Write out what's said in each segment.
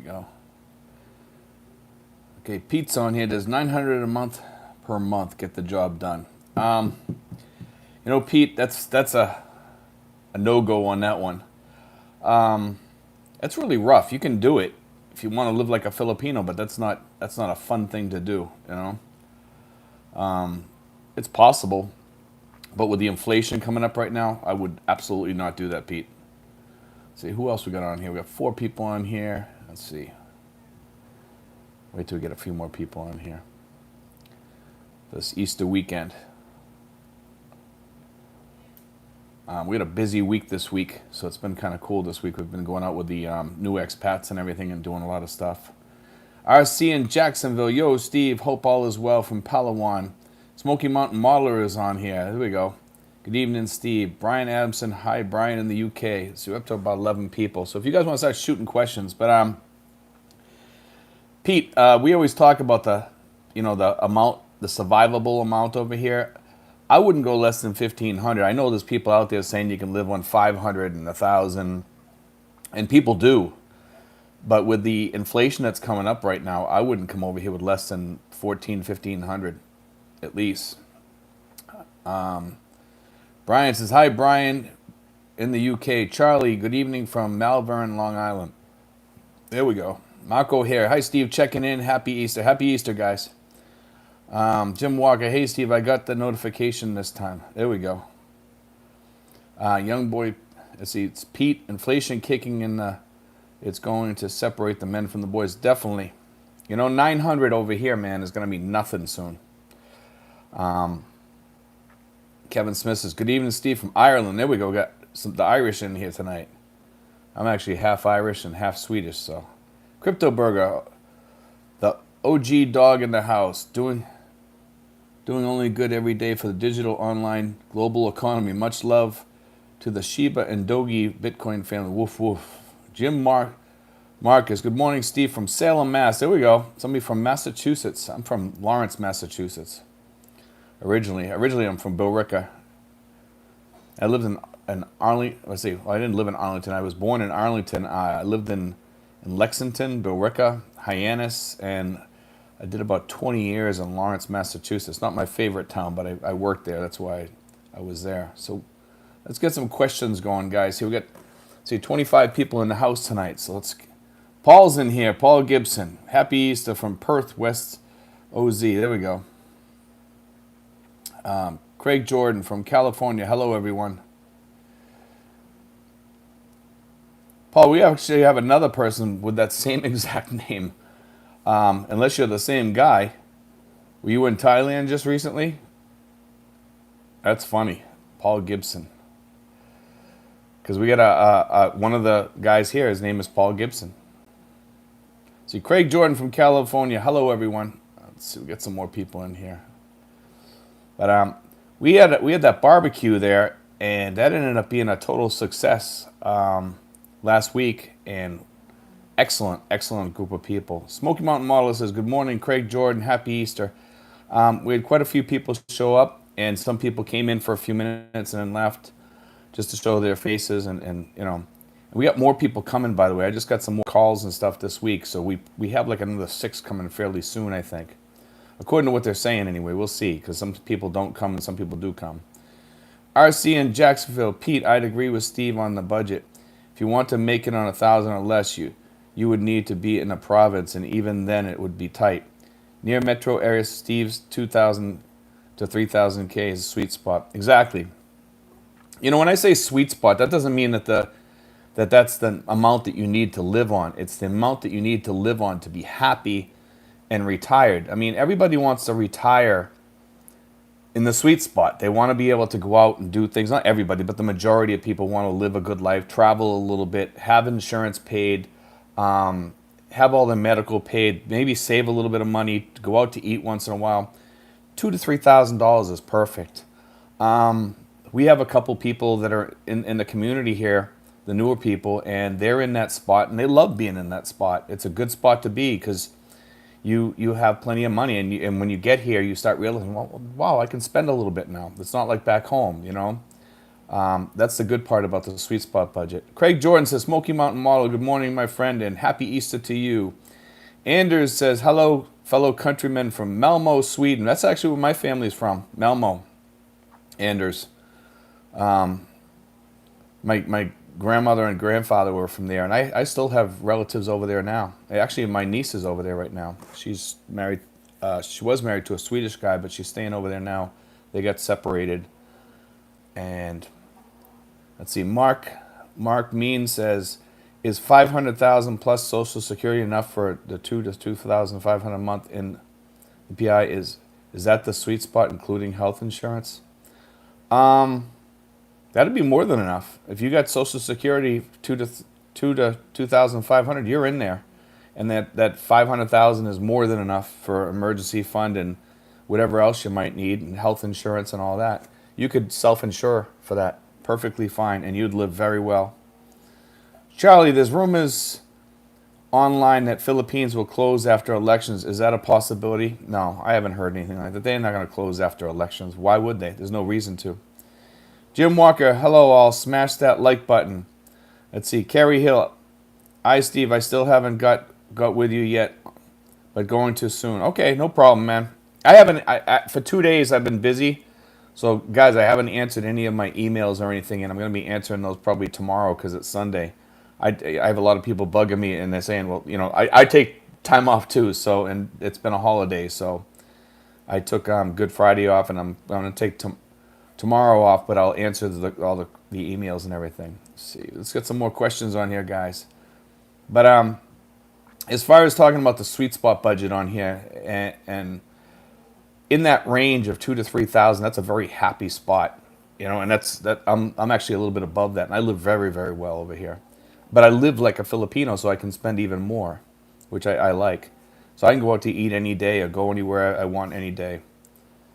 go. Okay, Pete's on here. Does 900 a month per month get the job done? Pete, that's a no-go on that one. That's really rough. You can do it if you want to live like a Filipino, but that's not a fun thing to do. It's possible, but with the inflation coming up right now, I would absolutely not do that, Pete. Let's see who else we got on here. We got 4 people on here. Let's see. Wait till we get a few more people on here. This Easter weekend. We had a busy week this week, so it's been kind of cool this week. We've been going out with the new expats and everything and doing a lot of stuff. RC in Jacksonville. Yo, Steve. Hope all is well from Palawan. Smoky Mountain Modeler is on here. Here we go. Good evening, Steve. Brian Adamson. Hi, Brian in the UK. So we're up to about 11 people. So if you guys want to start shooting questions. But Pete, we always talk about the amount, the survivable amount over here. I wouldn't go less than 1,500. I know there's people out there saying you can live on 500 and 1,000, and people do. But with the inflation that's coming up right now, I wouldn't come over here with less than 1,500 at least. Brian says, hi, Brian in the UK. Charlie, good evening from Malvern, Long Island. There we go. Marco here. Hi, Steve, checking in. Happy Easter. Happy Easter, guys. Jim Walker, hey Steve, I got the notification this time. There we go. Young boy, let's see, it's Pete. Inflation kicking in it's going to separate the men from the boys. Definitely. 900 over here, man, is going to be nothing soon. Kevin Smith says, good evening, Steve from Ireland. There we go. We got the Irish in here tonight. I'm actually half Irish and half Swedish, so. Crypto Burger, the OG dog in the house, doing only good every day for the digital online global economy. Much love to the Shiba and Dogi Bitcoin family. Woof, woof. Jim Marcus. Good morning, Steve from Salem, Mass. There we go. Somebody from Massachusetts. I'm from Lawrence, Massachusetts. Originally I'm from Billerica. I lived in Arlington. Let's see. Well, I didn't live in Arlington. I was born in Arlington. I lived in Lexington, Billerica, Hyannis, and I did about 20 years in Lawrence, Massachusetts. Not my favorite town, but I worked there. That's why I was there. So let's get some questions going, guys. Here we got, 25 people in the house tonight. So Paul's in here. Paul Gibson. Happy Easter from Perth, West OZ. There we go. Craig Jordan from California. Hello, everyone. Paul, we actually have another person with that same exact name. Unless you're the same guy. Were you in Thailand just recently? That's funny. Paul Gibson. Because we got one of the guys here, his name is Paul Gibson. See, Craig Jordan from California. Hello, everyone. Let's see, we get some more people in here. But we had that barbecue there, and that ended up being a total success last week, and excellent group of people. Smoky Mountain Model says, good morning, Craig Jordan, happy Easter. We had quite a few people show up, and some people came in for a few minutes and then left just to show their faces, and we got more people coming, by the way. I just got some more calls and stuff this week, so we have like another 6 coming fairly soon, I think. According to what they're saying anyway, we'll see, because some people don't come and some people do come. RC in Jacksonville. Pete, I'd agree with Steve on the budget. If you want to make it on 1,000 or less, you would need to be in a province, and even then it would be tight. Near metro areas, Steve's 2,000 to 3,000 K is a sweet spot. Exactly. When I say sweet spot, that doesn't mean that's the amount that you need to live on. It's the amount that you need to live on to be happy and retired. I mean, everybody wants to retire in the sweet spot. They want to be able to go out and do things. Not everybody, but the majority of people want to live a good life, travel a little bit, have insurance paid, have all the medical paid, maybe save a little bit of money to go out to eat once in a while. $2,000 to $3,000 is perfect. We have a couple people that are in the community here, the newer people, and they're in that spot, and they love being in that spot. It's a good spot to be because you have plenty of money, and when you get here, you start realizing, well, wow, I can spend a little bit now. It's not like back home, That's the good part about the sweet spot budget. Craig Jordan says, Smoky Mountain Model, good morning, my friend, and happy Easter to you. Anders says, hello, fellow countrymen from Malmo, Sweden. That's actually where my family's from, Malmo. Anders. My grandmother and grandfather were from there, and I still have relatives over there now. Actually, my niece is over there right now. She's married. She was married to a Swedish guy, but she's staying over there now. They got separated. And let's see, Mark Mean says, is 500,000 plus Social Security enough for the 2,500 a month in the PI? Is that the sweet spot, including health insurance? That'd be more than enough. If you got Social Security 2,500, you're in there, and that 500,000 is more than enough for emergency fund and whatever else you might need, and health insurance and all that. You could self-insure for that perfectly fine, and you'd live very well. Charlie, there's rumors online that Philippines will close after elections. Is that a possibility? No, I haven't heard anything like that. They're not going to close after elections. Why would they? There's no reason to. Jim Walker, hello all. Smash that like button. Let's see. Carrie Hill, hi Steve. I still haven't got with you yet, but going to soon. Okay, no problem, man. I haven't. For 2 days I've been busy. So, guys, I haven't answered any of my emails or anything, and I'm going to be answering those probably tomorrow because it's Sunday. I have a lot of people bugging me, and they're saying, well, you know, I take time off too, so, and it's been a holiday, so I took Good Friday off, and I'm going to take tomorrow off, but I'll answer all the emails and everything. Let's see. Let's get some more questions on here, guys. But as far as talking about the sweet spot budget on here, and in that range of 2,000 to 3,000, that's a very happy spot, you know. And I'm actually a little bit above that, and I live very, very well over here. But I live like a Filipino, so I can spend even more, which I like. So I can go out to eat any day or go anywhere I want any day,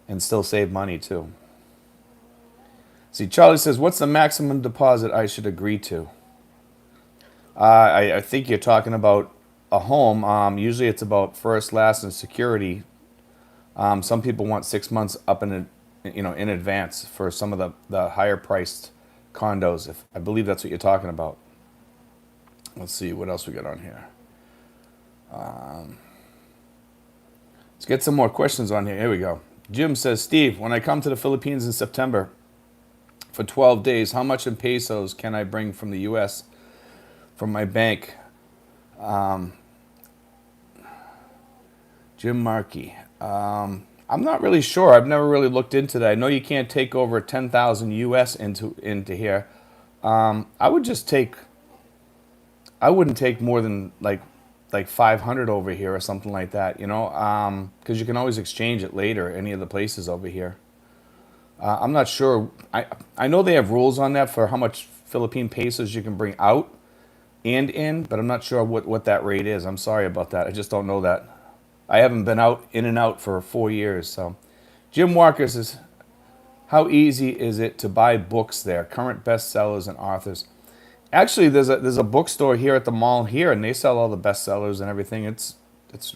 and still save money too. See, Charlie says, "What's the maximum deposit I should agree to?" I think you're talking about a home. Usually, it's about first, last, and security. Some people want 6 months up in advance for some of the higher priced condos. If I believe that's what you're talking about. Let's see what else we got on here. Let's get some more questions on here. Here we go. Jim says, Steve, when I come to the Philippines in September for 12 days, how much in pesos can I bring from the U.S. from my bank? Jim Markey. I'm not really sure. I've never really looked into that. I know you can't take over 10,000 US into here. I wouldn't take more than like 500 over here or something like that, you know, because you can always exchange it later any of the places over here. I'm not sure. I know they have rules on that for how much Philippine pesos you can bring out and in, but I'm not sure what that rate is. I'm sorry about that. I just don't know that. I haven't been in and out for 4 years. So, Jim Walker says, how easy is it to buy books there? Current bestsellers and authors. Actually, there's a bookstore here at the mall here, and they sell all the bestsellers and everything. It's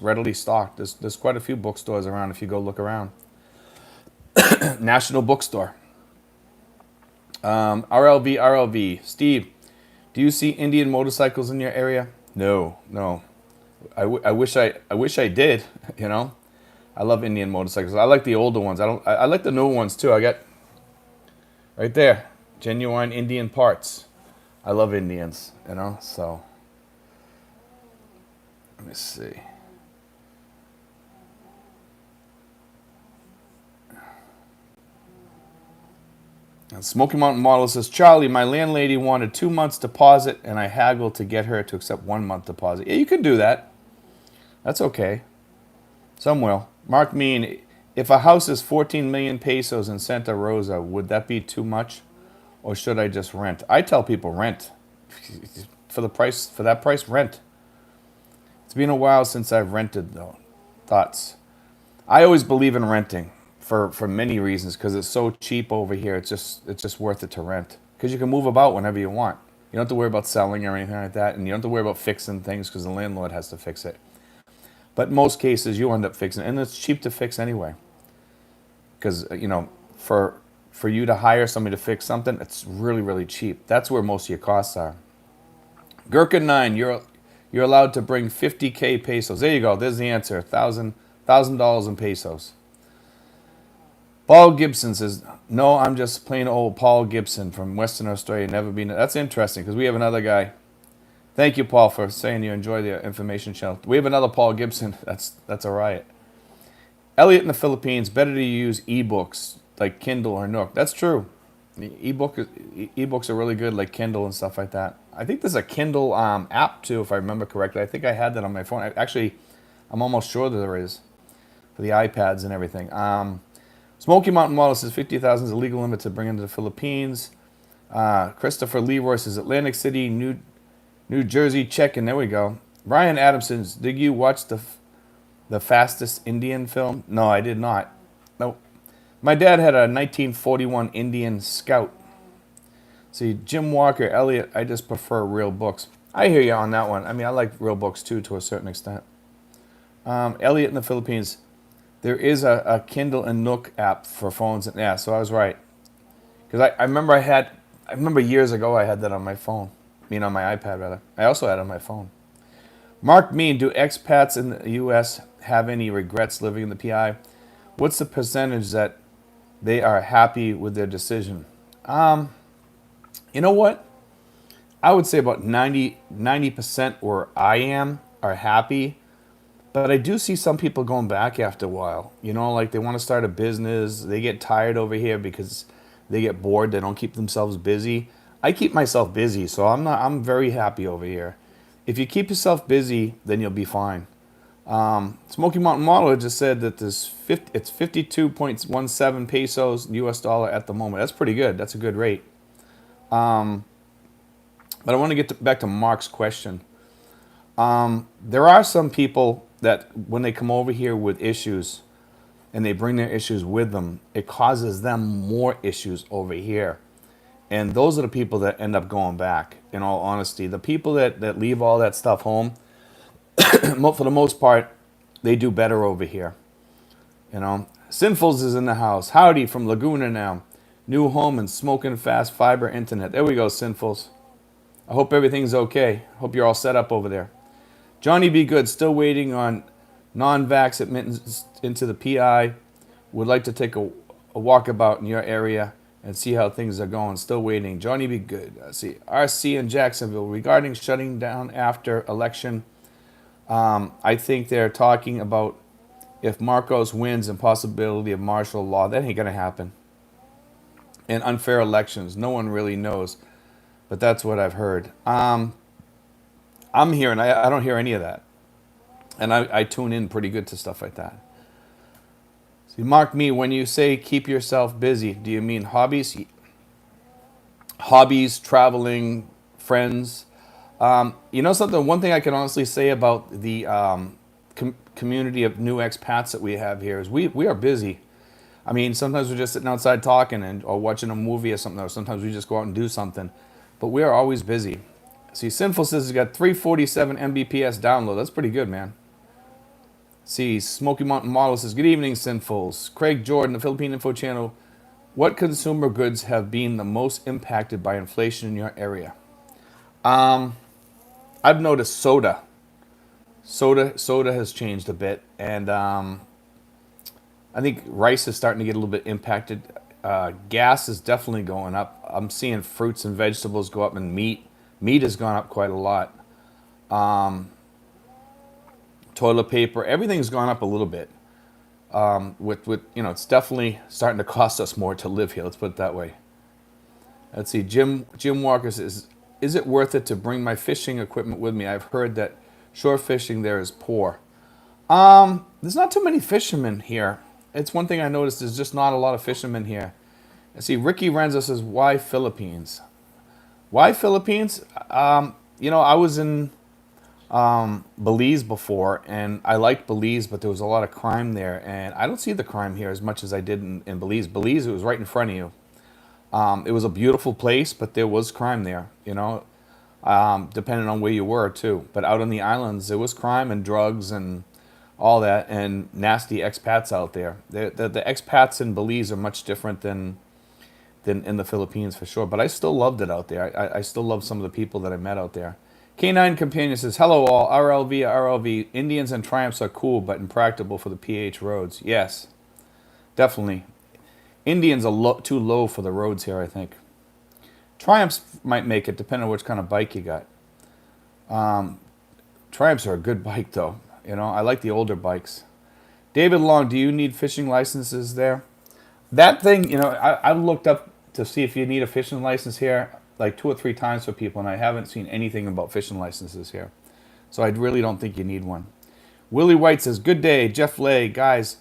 readily stocked. There's quite a few bookstores around if you go look around. National Bookstore. RLV. Steve, do you see Indian motorcycles in your area? No. I wish I did. You know, I love Indian motorcycles. I like the older ones. I like the newer ones too. I got right there, genuine Indian parts. I love Indians. You know, so let me see. And Smoky Mountain Model says, Charlie, my landlady wanted 2 months deposit, and I haggled to get her to accept 1 month deposit. Yeah, you can do that. That's okay. Some will. Mark Mean, if a house is 14 million pesos in Santa Rosa, would that be too much, or should I just rent? I tell people rent. For that price, rent. It's been a while since I've rented though. Thoughts? I always believe in renting. For many reasons, because it's so cheap over here. It's just worth it to rent, because you can move about whenever you want. You don't have to worry about selling or anything like that, and you don't have to worry about fixing things because the landlord has to fix it. But in most cases, you end up fixing it, and it's cheap to fix anyway. Because you know, for for you to hire somebody to fix something, it's really, really cheap. That's where most of your costs are. Gherkin9, you're allowed to bring 50K pesos. There you go. There's the answer. $1,000 in pesos. Paul Gibson says, no, I'm just plain old Paul Gibson from Western Australia. Never been. That's interesting because we have another guy. Thank you, Paul, for saying you enjoy the information channel. We have another Paul Gibson. That's a riot. Elliot in the Philippines, better to use ebooks like Kindle or Nook. That's true. Ebooks are really good, like Kindle and stuff like that. I think there's a Kindle app too, if I remember correctly. I think I had that on my phone. I'm almost sure that there is for the iPads and everything. Smoky Mountain Model says 50,000 is a legal limit to bring into the Philippines. Christopher Leroy says Atlantic City, New Jersey, check-in. There we go. Brian Adamson, did you watch the Fastest Indian film? No, I did not. Nope. My dad had a 1941 Indian Scout. See, Jim Walker, Elliot, I just prefer real books. I hear you on that one. I mean, I like real books too, to a certain extent. Elliot in the Philippines, there is a Kindle and Nook app for phones. Yeah, so I was right. Because I remember years ago I had that on my phone. I mean, on my iPad, rather. I also had it on my phone. Mark Mean, do expats in the U.S. have any regrets living in the PI? What's the percentage that they are happy with their decision? You know what? I would say about 90% where I am are happy. But I do see some people going back after a while. You know, like they want to start a business. They get tired over here because they get bored. They don't keep themselves busy. I keep myself busy, so I'm very happy over here. If you keep yourself busy, then you'll be fine. Smoky Mountain Model just said that it's 52.17 pesos US dollar at the moment. That's pretty good. That's a good rate. But I want to get back to Mark's question. There are some people that when they come over here with issues and they bring their issues with them, it causes them more issues over here. And those are the people that end up going back, in all honesty. The people that leave all that stuff home, for the most part, they do better over here. You know, Sinfuls is in the house. Howdy from Laguna now. New home and smoking fast fiber internet. There we go, Sinfuls. I hope everything's okay. Hope you're all set up over there. Johnny Be Good, still waiting on non-vax admittance into the PI. Would like to take a walkabout in your area and see how things are going. Still waiting. Johnny Be Good. Let's see. RC in Jacksonville. Regarding shutting down after election, I think they're talking about if Marcos wins and possibility of martial law. That ain't going to happen. And unfair elections. No one really knows. But that's what I've heard. I'm hearing, I don't hear any of that. And I tune in pretty good to stuff like that. See, Mark Me, when you say keep yourself busy, do you mean hobbies? Hobbies, traveling, friends. You know something? One thing I can honestly say about the community of new expats that we have here is we are busy. I mean, sometimes we're just sitting outside talking or watching a movie or something, or sometimes we just go out and do something. But we are always busy. See, Sinful says he's got 347 Mbps download. That's pretty good, man. See, Smoky Mountain Model says, good evening, Sinfuls. Craig Jordan, the Philippine Info Channel. What consumer goods have been the most impacted by inflation in your area? I've noticed soda. Soda has changed a bit. And I think rice is starting to get a little bit impacted. Gas is definitely going up. I'm seeing fruits and vegetables go up, and meat has gone up quite a lot. Toilet paper, everything's gone up a little bit. With you know, it's definitely starting to cost us more to live here. Let's put it that way. Let's see. Jim Walker says, is it worth it to bring my fishing equipment with me? I've heard that shore fishing there is poor. There's not too many fishermen here. It's one thing I noticed. There's just not a lot of fishermen here. Let's see. Ricky Renzo says, why Philippines? Why Philippines? You know, I was in Belize before, and I liked Belize, but there was a lot of crime there, and I don't see the crime here as much as I did in Belize. Belize, it was right in front of you. It was a beautiful place, but there was crime there, you know, depending on where you were, too. But out on the islands, there was crime and drugs and all that, and nasty expats out there. The expats in Belize are much different than than in the Philippines for sure. But I still loved it out there. I still love some of the people that I met out there. K9 Companion says, hello all, RLV, RLV. Indians and Triumphs are cool but impractical for the PH roads. Yes, definitely. Indians are too low for the roads here, I think. Triumphs might make it, depending on which kind of bike you got. Triumphs are a good bike, though. You know, I like the older bikes. David Long, do you need fishing licenses there? That thing, you know, I've looked up to see if you need a fishing license here like 2 or 3 times for people, and I haven't seen anything about fishing licenses here. So I really don't think you need one. Willie White says, good day, Jeff Lay. Guys,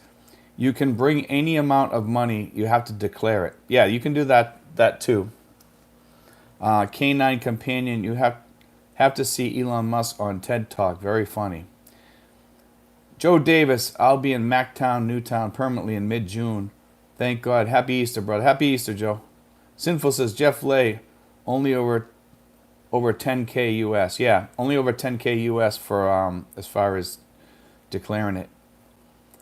you can bring any amount of money. You have to declare it. Yeah, you can do that too. K9 Companion, you have to see Elon Musk on TED Talk. Very funny. Joe Davis, I'll be in Mactown, Newtown permanently in mid-June. Thank God. Happy Easter, brother. Happy Easter, Joe. Sinful says, Jeff Lay, only over 10K US. Yeah, only over 10K US for as far as declaring it.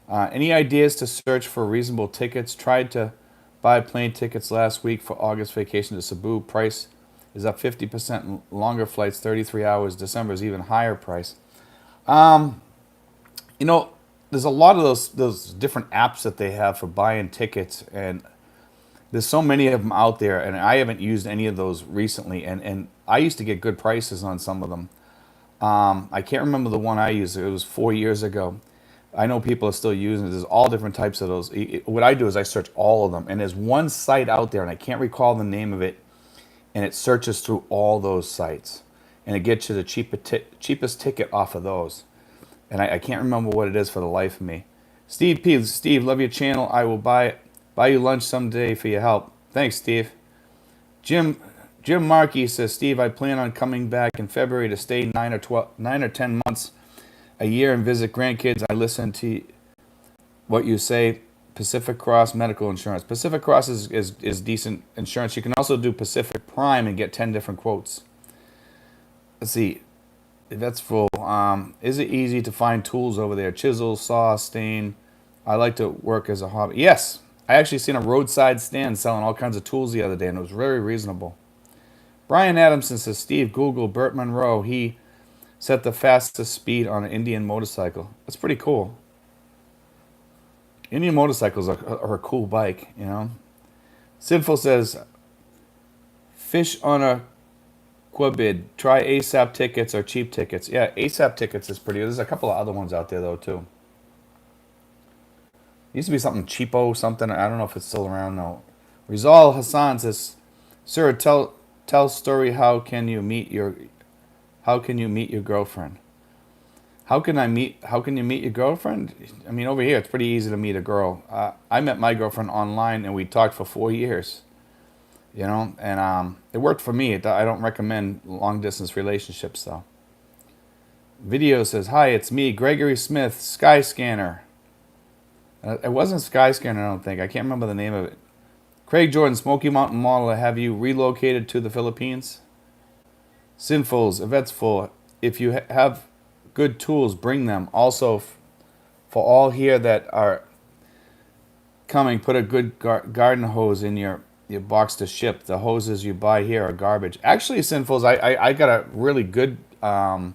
Any ideas to search for reasonable tickets? Tried to buy plane tickets last week for August vacation to Cebu. Price is up 50%. Longer flights, 33 hours. December is even higher price. You know, there's a lot of those different apps that they have for buying tickets, and there's so many of them out there, and I haven't used any of those recently, and I used to get good prices on some of them. I can't remember the one I used. It was 4 years ago. I know people are still using it. There's all different types of those. What I do is I search all of them, and there's one site out there, and I can't recall the name of it, and it searches through all those sites, and it gets you the cheapest ticket off of those. And I can't remember what it is for the life of me. Steve P. Steve, love your channel. I will buy you lunch someday for your help. Thanks, Steve. Jim Markey says, Steve, I plan on coming back in February to stay 9 or 10 months a year and visit grandkids. I listen to what you say. Pacific Cross Medical Insurance. Pacific Cross is decent insurance. You can also do Pacific Prime and get 10 different quotes. Let's see. That's full. Is it easy to find tools over there? Chisel, saw, stain. I like to work as a hobby. Yes. I actually seen a roadside stand selling all kinds of tools the other day, and it was very reasonable. Brian Adamson says, Steve, Google Burt Monroe. He set the fastest speed on an Indian motorcycle. That's pretty cool. Indian motorcycles are a cool bike, you know. Sinful says, fish on a Quabid. Try ASAP tickets or cheap tickets. Yeah, ASAP tickets is pretty good. There's a couple of other ones out there, though, too. Used to be something cheapo, something. I don't know if it's still around now. Rizal Hassan says, sir, tell story. How can you meet your girlfriend? How can you meet your girlfriend? I mean, over here, it's pretty easy to meet a girl. I met my girlfriend online, and we talked for 4 years. You know, and it worked for me. I don't recommend long-distance relationships, though. Video says, hi, it's me, Gregory Smith, Skyscanner. It wasn't Skyscanner, I don't think. I can't remember the name of it. Craig Jordan, Smoky Mountain Model, have you relocated to the Philippines? Sinfuls, Yvette's full. If you have good tools, bring them. Also, for all here that are coming, put a good garden hose in your box to ship. The hoses you buy here are garbage. Actually, Sinfuls, I got a really good hose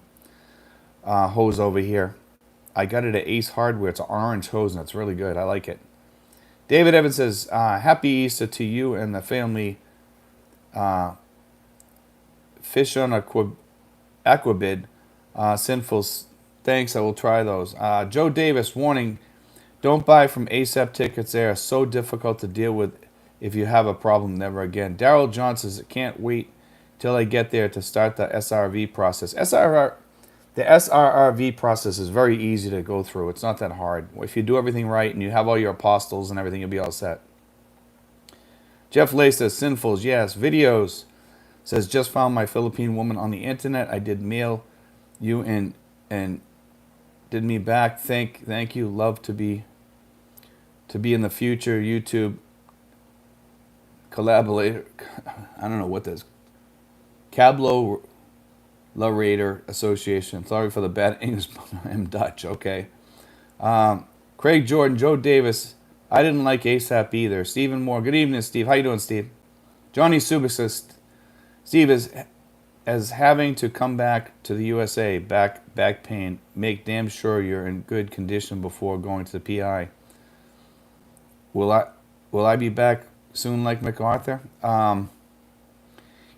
over here. I got it at Ace Hardware. It's an orange hose, and it's really good. I like it. David Evans says, happy Easter to you and the family. Fish on Aquabid. Sinfuls, thanks. I will try those. Joe Davis, warning, don't buy from ASAP tickets. They are so difficult to deal with. If you have a problem, never again. Daryl Johnson says, can't wait till I get there to start the SRV process. The SRRV process is very easy to go through. It's not that hard. If you do everything right and you have all your apostles and everything, you'll be all set. Jeff Lay says, Sinfuls, yes. Videos says, just found my Philippine woman on the internet. I did mail you and did me back. Thank you. Love to be in the future. YouTube collaborator. I don't know what this. Cablo Larator Association. Sorry for the bad English, but I'm Dutch. Okay. Craig Jordan, Joe Davis. I didn't like ASAP either. Stephen Moore. Good evening, Steve. How you doing, Steve? Johnny Subis says, Steve is as having to come back to the USA, back pain. Make damn sure you're in good condition before going to the PI. Will I be back soon like MacArthur? I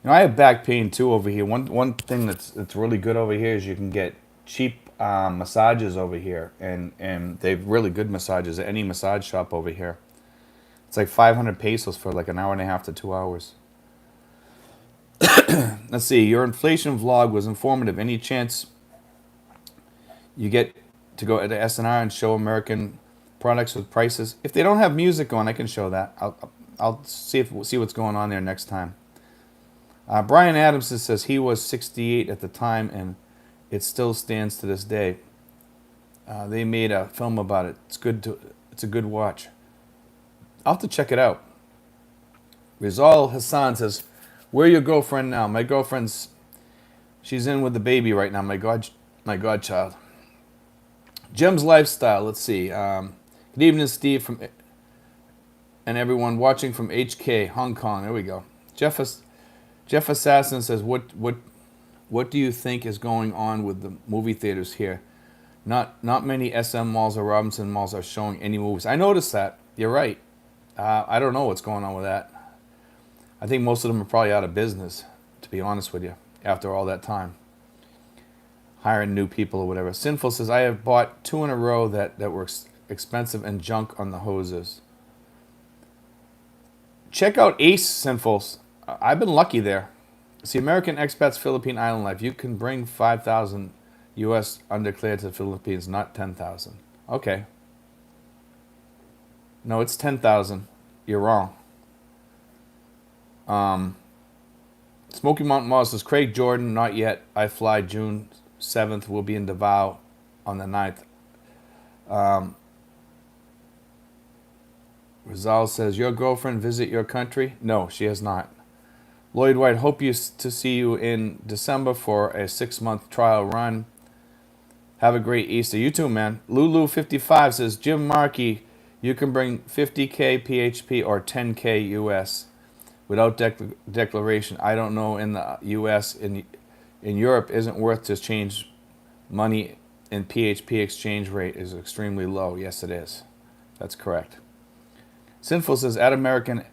have back pain too over here. One thing that's really good over here is you can get cheap massages over here, and they've really good massages at any massage shop over here. It's like 500 pesos for like an hour and a half to 2 hours. Let's see. Your inflation vlog was informative. Any chance you get to go to SNR and show American products with prices? If they don't have music on, I can show that. I'll see what's going on there next time. Brian Adamson says he was 68 at the time, and it still stands to this day. They made a film about it. It's a good watch. I'll have to check it out. Rizal Hassan says, "Where your girlfriend now?" My girlfriend's, she's in with the baby right now. My godchild. Jim's lifestyle. Let's see. Good evening, Steve, and everyone watching from HK Hong Kong. There we go. Jeff Assassin says, "What do you think is going on with the movie theaters here? Not many SM malls or Robinson malls are showing any movies." I noticed that. You're right. I don't know what's going on with that. I think most of them are probably out of business, to be honest with you, after all that time. Hiring new people or whatever. Sinful says, "I have bought 2 in a row that were expensive and junk on the hoses." Check out Ace, Sinfuls. I've been lucky there. See, American Expats Philippine Island Life. You can bring 5,000 US undeclared to the Philippines, not 10,000. Okay. No, it's 10,000. You're wrong. Smoky Mountain Mall says, Craig Jordan, not yet. I fly June 7th. We'll be in Davao on the 9th. Rizal says, your girlfriend visit your country? No, she has not. Lloyd White, hope to see you in December for a 6-month trial run. Have a great Easter. You too, man. Lulu55 says, Jim Markey, you can bring 50K PHP or 10K US without declaration. I don't know in the US. In Europe, isn't worth to change money, and PHP exchange rate is extremely low. Yes, it is. That's correct. Sinful says, at American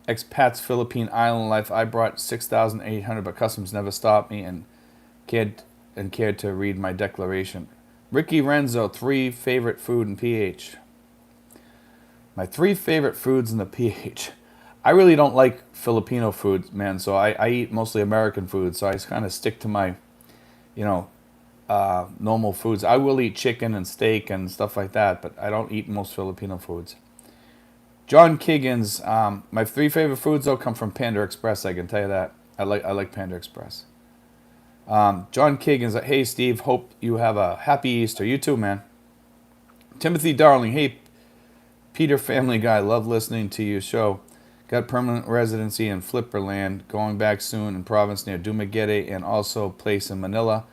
Expats Philippine Island Life, I brought 6,800, but customs never stopped me and cared to read my declaration. Ricky Renzo, 3 favorite food in PH. My 3 favorite foods in the PH. I really don't like Filipino food, man, so I eat mostly American food, so I just kind of stick to my, normal foods. I will eat chicken and steak and stuff like that, but I don't eat most Filipino foods. John Kiggins, my 3 favorite foods, though, come from Panda Express, I can tell you that. I like Panda Express. John Kiggins, hey, Steve, hope you have a happy Easter. You too, man. Timothy Darling, hey, Peter Family Guy, love listening to your show. Got permanent residency in Flipperland, going back soon in province near Dumaguete and also place in Manila,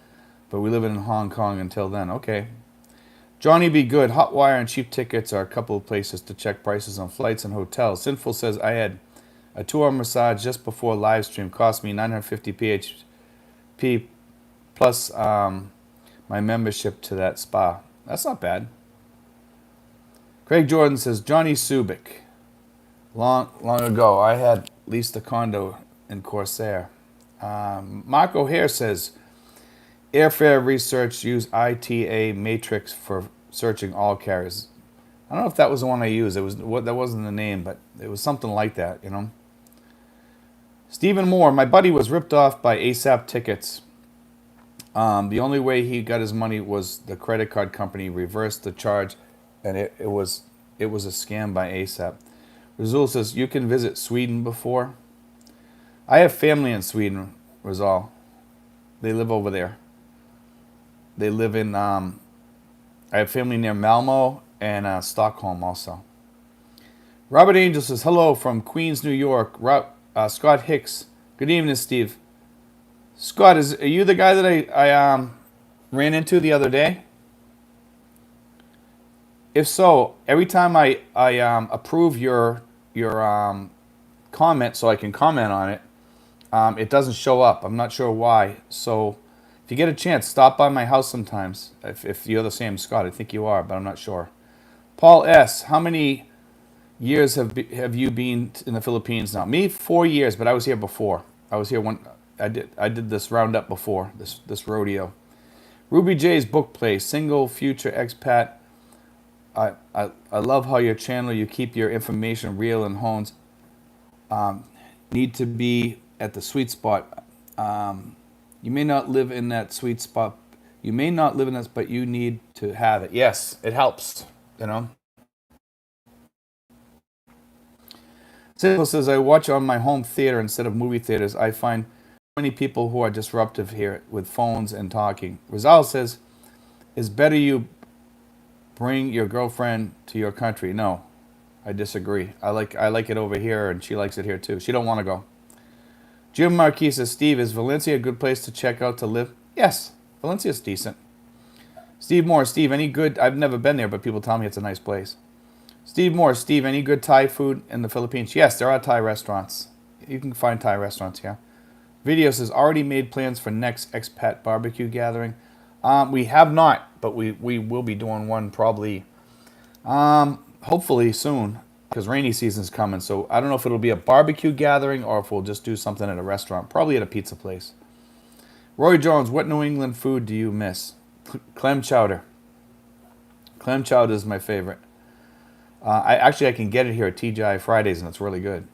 but we live in Hong Kong until then. Okay. Johnny B. Good, Hotwire and cheap tickets are a couple of places to check prices on flights and hotels. Sinful says, I had a 2-hour massage just before Livestream, cost me 950 PHP plus my membership to that spa. That's not bad. Craig Jordan says, Johnny Subic. Long ago, I had leased a condo in Corsair. Mark O'Hare says, airfare research, use ITA matrix for searching all carriers. I don't know if that was the one I used. That wasn't the name, but it was something like that, Stephen Moore, my buddy was ripped off by ASAP tickets. The only way he got his money was the credit card company reversed the charge, and it was a scam by ASAP. Rizal says, you can visit Sweden before. I have family in Sweden, Rizal. They live over there. They live in, I have family near Malmo and Stockholm also. Robert Angel says, hello from Queens, New York. Scott Hicks, good evening, Steve. Scott, are you the guy that I ran into the other day? If so, every time I approve your comment so I can comment on it, it doesn't show up. I'm not sure why. So if you get a chance, stop by my house sometimes. If you're the same Scott, I think you are, but I'm not sure. Paul S., how many years have you been in the Philippines now? Me, 4 years, but I was here before. I was here when I did this roundup before, this rodeo. Ruby J's book play, single future expat. I love how your channel, you keep your information real and hones. Need to be at the sweet spot. You may not live in that sweet spot. You may not live in this, but you need to have it. Yes, it helps, you know. Simple says, I watch on my home theater instead of movie theaters. I find many people who are disruptive here with phones and talking. Rizal says, it's better you bring your girlfriend to your country. No, I disagree. I like it over here, and she likes it here too. She don't want to go. Jim Marquis says, Steve, is Valencia a good place to check out to live? Yes, Valencia's decent. Steve Moore, Steve, any good? I've never been there, but people tell me it's a nice place. Steve Moore, Steve, any good Thai food in the Philippines? Yes, there are Thai restaurants. You can find Thai restaurants here. Video says, already made plans for next expat barbecue gathering. We have not, but we will be doing one probably, hopefully soon, because rainy season's coming. So I don't know if it'll be a barbecue gathering or if we'll just do something at a restaurant, probably at a pizza place. Roy Jones, what New England food do you miss? Clam chowder. Clam chowder is my favorite. I can get it here at TGI Fridays, and it's really good.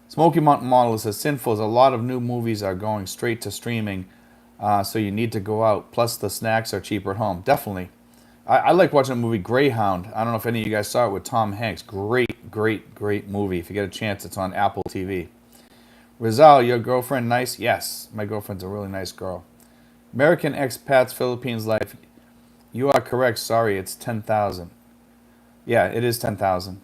Smoky Mountain Model says, Sinful, a lot of new movies are going straight to streaming, so you need to go out. Plus, the snacks are cheaper at home. Definitely. I like watching the movie Greyhound. I don't know if any of you guys saw it with Tom Hanks. Great, great, great movie. If you get a chance, it's on Apple TV. Rizal, your girlfriend nice? Yes, my girlfriend's a really nice girl. American Expats, Philippines Life. You are correct. Sorry, it's 10,000. Yeah, it is 10,000.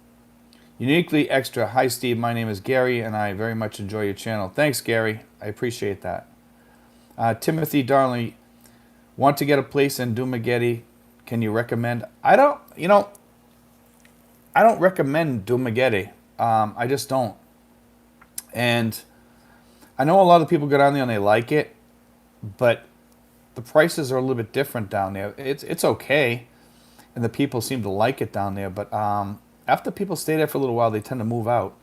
Uniquely Extra. Hi, Steve. My name is Gary, and I very much enjoy your channel. Thanks, Gary. I appreciate that. Timothy Darley, want to get a place in Dumaguete? Can you recommend? I don't recommend Dumaguete. I just don't. And I know a lot of people go down there and they like it, but the prices are a little bit different down there. It's okay. And the people seem to like it down there. But after people stay there for a little while, they tend to move out.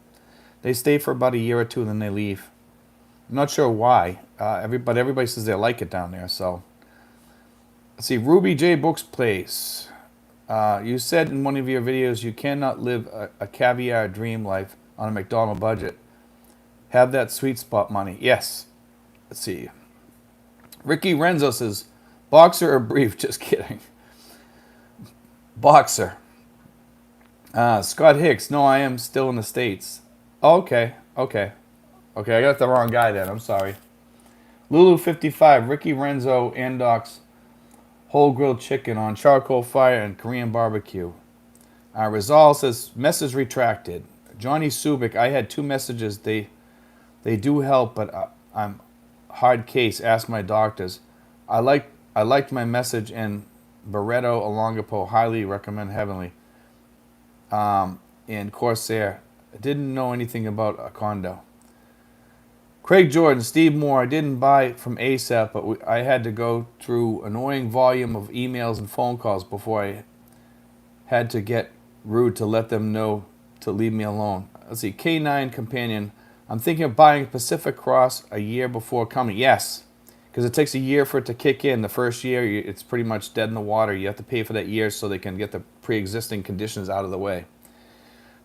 They stay for about a year or two, and then they leave. I'm not sure why. But everybody says they like it down there. So let's see. Ruby J Books Place. You said in one of your videos you cannot live a caviar dream life on a McDonald's budget. Have that sweet spot money. Yes. Let's see. Ricky Renzo says, boxer or brief? Just kidding. Boxer. Scott Hicks. No, I am still in the States. Oh, okay. I got the wrong guy then. I'm sorry. Lulu55. Ricky Renzo Andox whole grilled chicken on charcoal fire and Korean barbecue. Rizal says, message retracted. Johnny Subic. I had 2 messages. They do help, but I'm hard case. Ask my doctors. I liked my message and Barreto Alongapo, highly recommend heavily. And Corsair, I didn't know anything about a condo. Craig Jordan, Steve Moore, I didn't buy from ASAP, but I had to go through annoying volume of emails and phone calls before I had to get rude to let them know to leave me alone. Let's see, K9 Companion, I'm thinking of buying Pacific Cross a year before coming. Yes. Because it takes a year for it to kick in. The first year, it's pretty much dead in the water. You have to pay for that year so they can get the pre-existing conditions out of the way.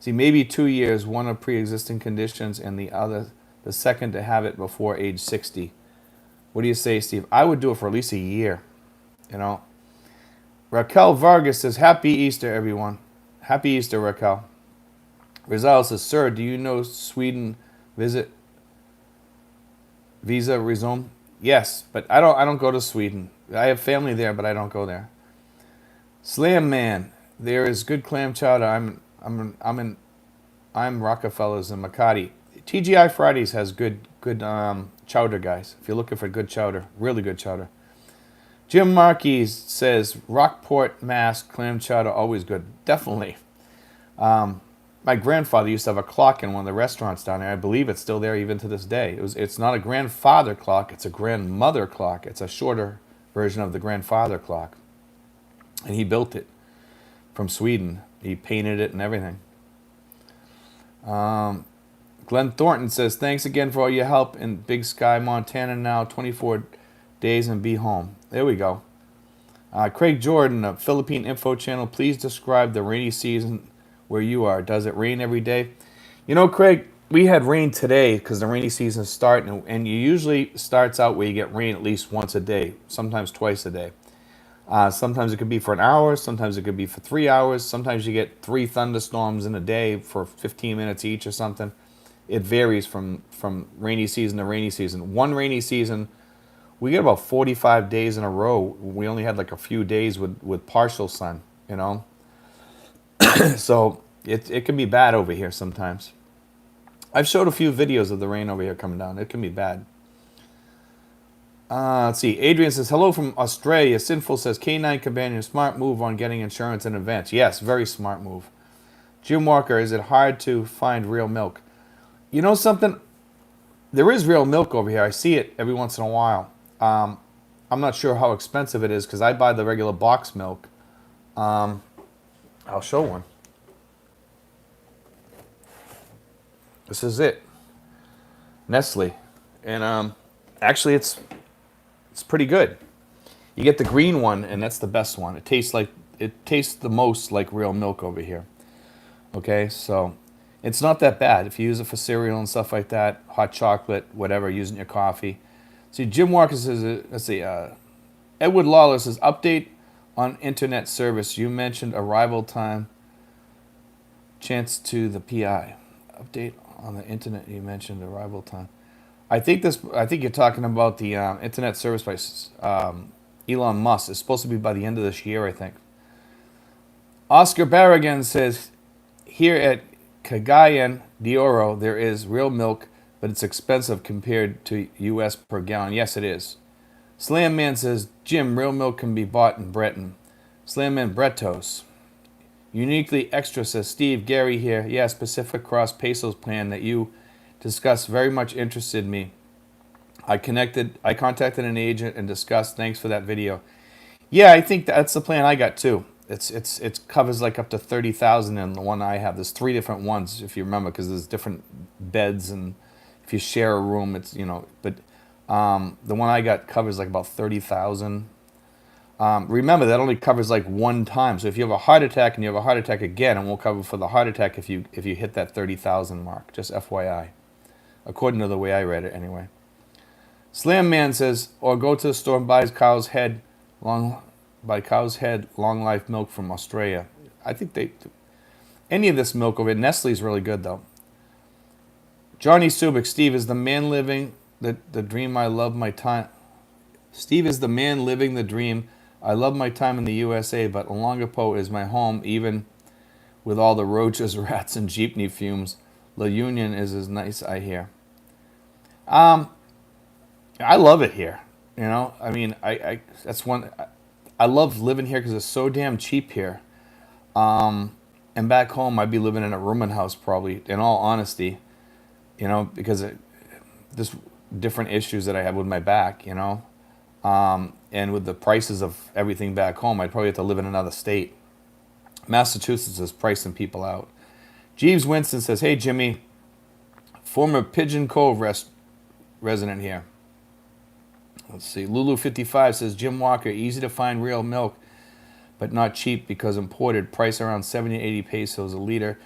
See, maybe 2 years, one of pre-existing conditions and the second to have it before age 60. What do you say, Steve? I would do it for at least a year, you know. Raquel Vargas says, Happy Easter, everyone. Happy Easter, Raquel. Rizal says, Sir, do you know Sweden visa resume? Yes, but I don't go to Sweden. I have family there, but I don't go there. Slam Man, there is good clam chowder. I'm Rockefellers in Makati. TGI Fridays has good chowder, guys. If you're looking for good chowder, really good chowder. Jim Marquis says Rockport, Mass, clam chowder always good. Definitely. My grandfather used to have a clock in one of the restaurants down there. I believe it's still there even to this day. It's not a grandfather clock. It's a grandmother clock. It's a shorter version of the grandfather clock. And he built it from Sweden. He painted it and everything. Glenn Thornton says, thanks again for all your help in Big Sky, Montana now, 24 days and be home. There we go. Craig Jordan, of Philippine Info Channel, please describe the rainy season where you are. Does it rain every day? You know, Craig, we had rain today because the rainy season is starting, and you usually starts out where you get rain at least once a day, sometimes twice a day. Sometimes it could be for an hour, sometimes it could be for 3 hours, sometimes you get 3 thunderstorms in a day for 15 minutes each or something. It varies from rainy season to rainy season. One rainy season, we get about 45 days in a row. We only had like a few days with partial sun, you know. So it can be bad over here sometimes. I've showed a few videos of the rain over here coming down. It can be bad. Let's see. Adrian says, hello from Australia. Sinful says, K9 Companion, smart move on getting insurance in advance. Yes, very smart move. Jim Walker, is it hard to find real milk? You know something? There is real milk over here. I see it every once in a while. I'm not sure how expensive it is because I buy the regular box milk. I'll show one. This is it. Nestle. And actually it's pretty good. You get the green one and that's the best one. It tastes the most like real milk over here. Okay, so it's not that bad if you use it for cereal and stuff like that, hot chocolate, whatever, using your coffee. See, Jim Walker says, let's see, Edward Lawler says, update on internet service. You mentioned arrival time. Chance to the PI. Update on the internet. You mentioned arrival time. I think you're talking about the internet service by Elon Musk. It's supposed to be by the end of this year, I think. Oscar Barragan says, here at Cagayan de Oro, there is real milk, but it's expensive compared to U.S. per gallon. Yes, it is. Slam Man says, Jim, real milk can be bought in Breton. Slam Man Bretos. Uniquely Extra says, Steve, Gary here. Yes, Pacific Cross Pesos plan that you discussed very much interested me. I contacted an agent and discussed. Thanks for that video. Yeah, I think that's the plan I got too. It covers like up to 30,000 in the one I have. There's 3 different ones if you remember because there's different beds and if you share a room, it's but the one I got covers like about 30,000. Remember that only covers like one time. So if you have a heart attack and you have a heart attack again, it won't cover for the heart attack if you hit that 30,000 mark. Just FYI, according to the way I read it anyway. Slam Man says, or go to the store and buy cow's head long life milk from Australia. I think any of this milk over here, Nestle's really good though. Johnny Subik, Steve is the man living the dream. I love my time. Steve is the man living the dream. I love my time in the USA, but Olongapo is my home, even with all the roaches, rats, and jeepney fumes. La Union is as nice, I hear. I love it here. You know, I mean, I love living here because it's so damn cheap here. And back home, I'd be living in a rooming house probably, in all honesty, you know, because just different issues that I have with my back, you know. And with the prices of everything back home, I'd probably have to live in another state. Massachusetts is pricing people out. Jeeves Winston says, hey, Jimmy, former Pigeon Cove resident here. Let's see. Lulu55 says, Jim Walker, easy to find real milk, but not cheap because imported. Price around 70 to 80 pesos a liter.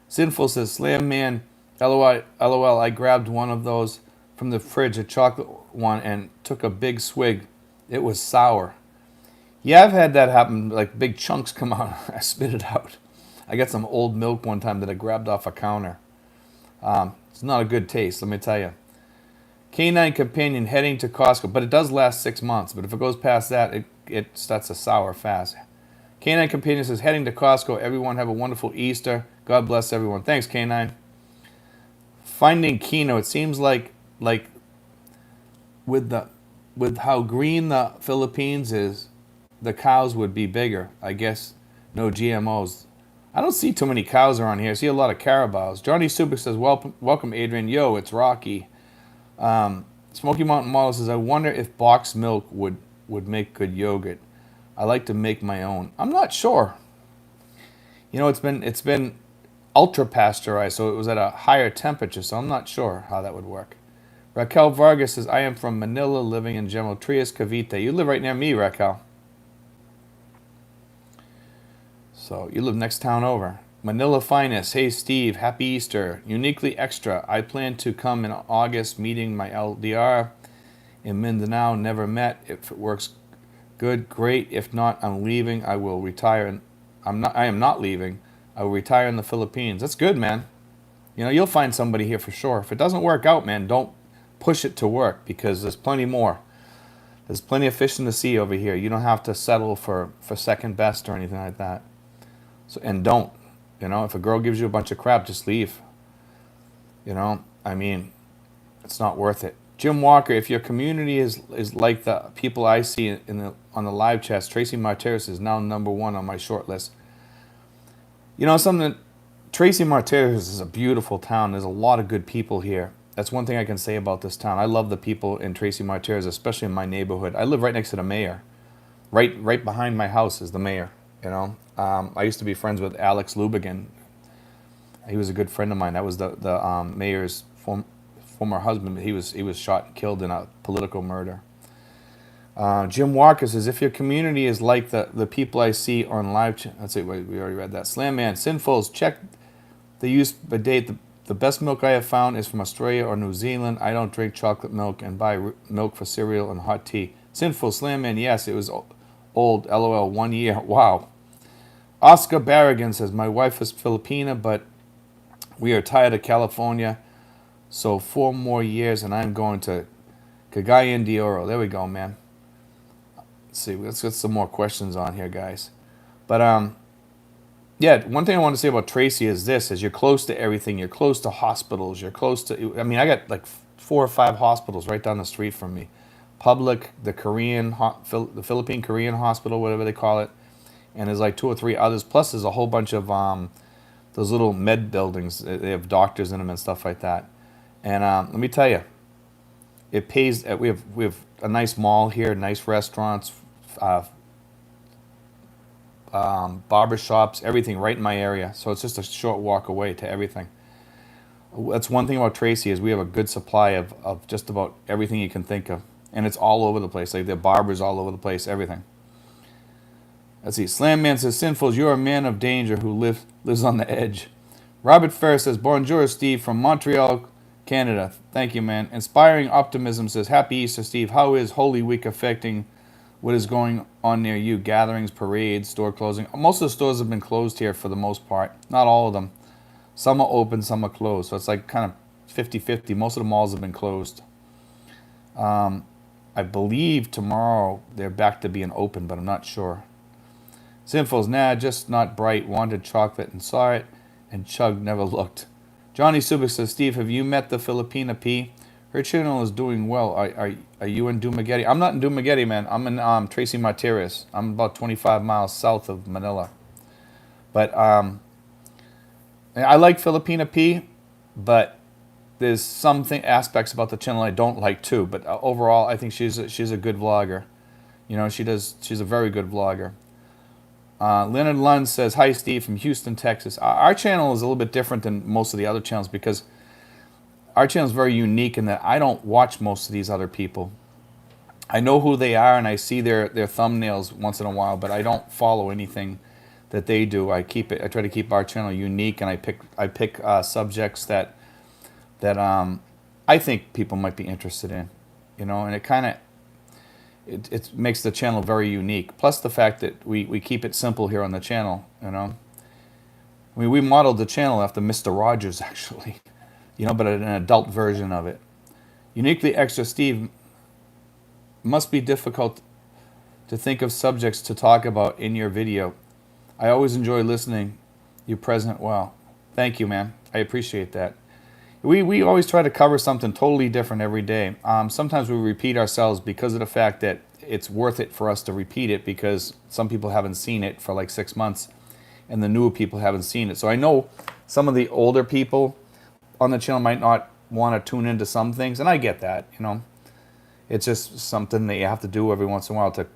Sinful says, Slam Man, LOL, I grabbed one of those from the fridge, a chocolate one, and took a big swig. It was sour. Yeah, I've had that happen, like big chunks come out. I spit it out. I got some old milk one time that I grabbed off a counter. It's not a good taste, let me tell you. K9 Companion heading to Costco, but it does last 6 months. But if it goes past that, it starts to sour fast. K9 Companion says, heading to Costco. Everyone have a wonderful Easter. God bless everyone. Thanks, K9. Finding Kino, it seems like with how green the Philippines is, the cows would be bigger. I guess no GMOs. I don't see too many cows around here. I see a lot of carabaos. Johnny Super says, welcome, Adrian. Yo, it's Rocky. Smoky Mountain Model says, I wonder if boxed milk would make good yogurt. I like to make my own. I'm not sure. You know, it's been ultra pasteurized, so it was at a higher temperature, so I'm not sure how that would work. Raquel Vargas says, I am from Manila, living in General Trias, Cavite. You live right near me, Raquel. So you live next town over. Manila Finest. Hey, Steve. Happy Easter. Uniquely Extra. I plan to come in August, meeting my LDR in Mindanao. Never met. If it works good, great. If not, I'm leaving. I will retire. I am not leaving. I will retire in the Philippines. That's good, man. You know, you'll find somebody here for sure. If it doesn't work out, man, don't push it to work, because there's plenty more. There's plenty of fish in the sea over here. You don't have to settle for second best or anything like that. So, and don't. You know, if a girl gives you a bunch of crap, just leave. You know, I mean, it's not worth it. Jim Walker, if your community is like the people I see on the live chats, Tracy Martires is now #1 on my short list. You know, Tracy Martires is a beautiful town. There's a lot of good people here. That's one thing I can say about this town. I love the people in Tracy Martires, especially in my neighborhood. I live right next to the mayor. Right behind my house is the mayor. You know, I used to be friends with Alex Lubigan. He was a good friend of mine. That was the mayor's former husband. He was shot and killed in a political murder. Jim Walker says, if your community is like the people I see on live, let's see, we already read that. Slam Man, Sinfuls, check the use by date. The best milk I have found is from Australia or New Zealand. I don't drink chocolate milk and buy milk for cereal and hot tea. Sinful, Slam Man, yes, it was old, LOL, 1 year. Wow. Oscar Barragan says, my wife is Filipina, but we are tired of California, so 4 more years and I'm going to Cagayan de Oro. There we go, man. Let's see, let's get some more questions on here, guys. But yeah, one thing I want to say about Tracy is this, is you're close to everything. You're close to hospitals. You're close to, I mean, I got like 4 or 5 hospitals right down the street from me. Public, the Philippine Korean hospital, whatever they call it. And there's like 2 or 3 others. Plus there's a whole bunch of those little med buildings. They have doctors in them and stuff like that. And let me tell you, it pays. We have a nice mall here, nice restaurants, barber shops, everything right in my area. So it's just a short walk away to everything. That's one thing about Tracy, is we have a good supply of just about everything you can think of. And it's all over the place. Like the barbers all over the place, everything. Let's see. Slam Man says, Sinfuls, you're a man of danger who lives on the edge. Robert Ferris says, Bonjour, Steve, from Montreal, Canada. Thank you, man. Inspiring Optimism says, Happy Easter, Steve. How is Holy Week affecting what is going on near you? Gatherings, parades, store closing. Most of the stores have been closed here for the most part. Not all of them. Some are open, some are closed. So it's like kind of 50-50. Most of the malls have been closed. I believe tomorrow they're back to being open, but I'm not sure. Sinfuls, nah, just not bright. Wanted chocolate and saw it, and chugged, never looked. Johnny Subic says, Steve, have you met the Filipina P? Her channel is doing well. Are you in Dumaguete? I'm not in Dumaguete, man. I'm in Tracy Martires. I'm about 25 miles south of Manila. But I like Filipina P, but there's some aspects about the channel I don't like too. But overall, I think she's a good vlogger. You know, she's a very good vlogger. Leonard Lund says, hi, Steve, from Houston, Texas. Our channel is a little bit different than most of the other channels, because our channel is very unique in that I don't watch most of these other people. I know who they are, and I see their thumbnails once in a while, but I don't follow anything that they do. I try to keep our channel unique, and I pick subjects that I think people might be interested in, you know, and it kind of it makes the channel very unique. Plus the fact that we keep it simple here on the channel, you know. I mean, we modeled the channel after Mr. Rogers, actually, you know, but an adult version of it. Uniquely Extra, Steve, must be difficult to think of subjects to talk about in your video. I always enjoy listening. You present well. Thank you, man. I appreciate that. We always try to cover something totally different every day. Sometimes we repeat ourselves because of the fact that it's worth it for us to repeat it, because some people haven't seen it for like 6 months. and the newer people haven't seen it. So I know some of the older people on the channel might not want to tune into some things, and I get that, you know. It's just something that you have to do every once in a while to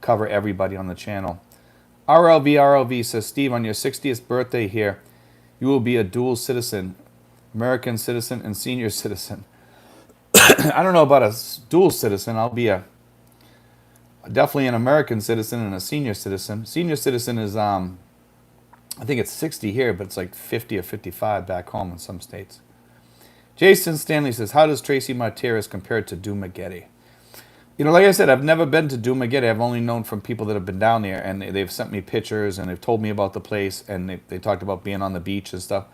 cover everybody on the channel. RLV says, Steve, on your 60th birthday here, you will be a dual citizen, American citizen and senior citizen. I don't know about a dual citizen. I'll be definitely an American citizen and a senior citizen. Senior citizen is, I think it's 60 here, but it's like 50 or 55 back home in some states. Jason Stanley says, how does Tracy Martirez compare to Dumaguete? You know, like I said, I've never been to Dumaguete. I've only known from people that have been down there, and they've sent me pictures, and they've told me about the place, and they talked about being on the beach and stuff.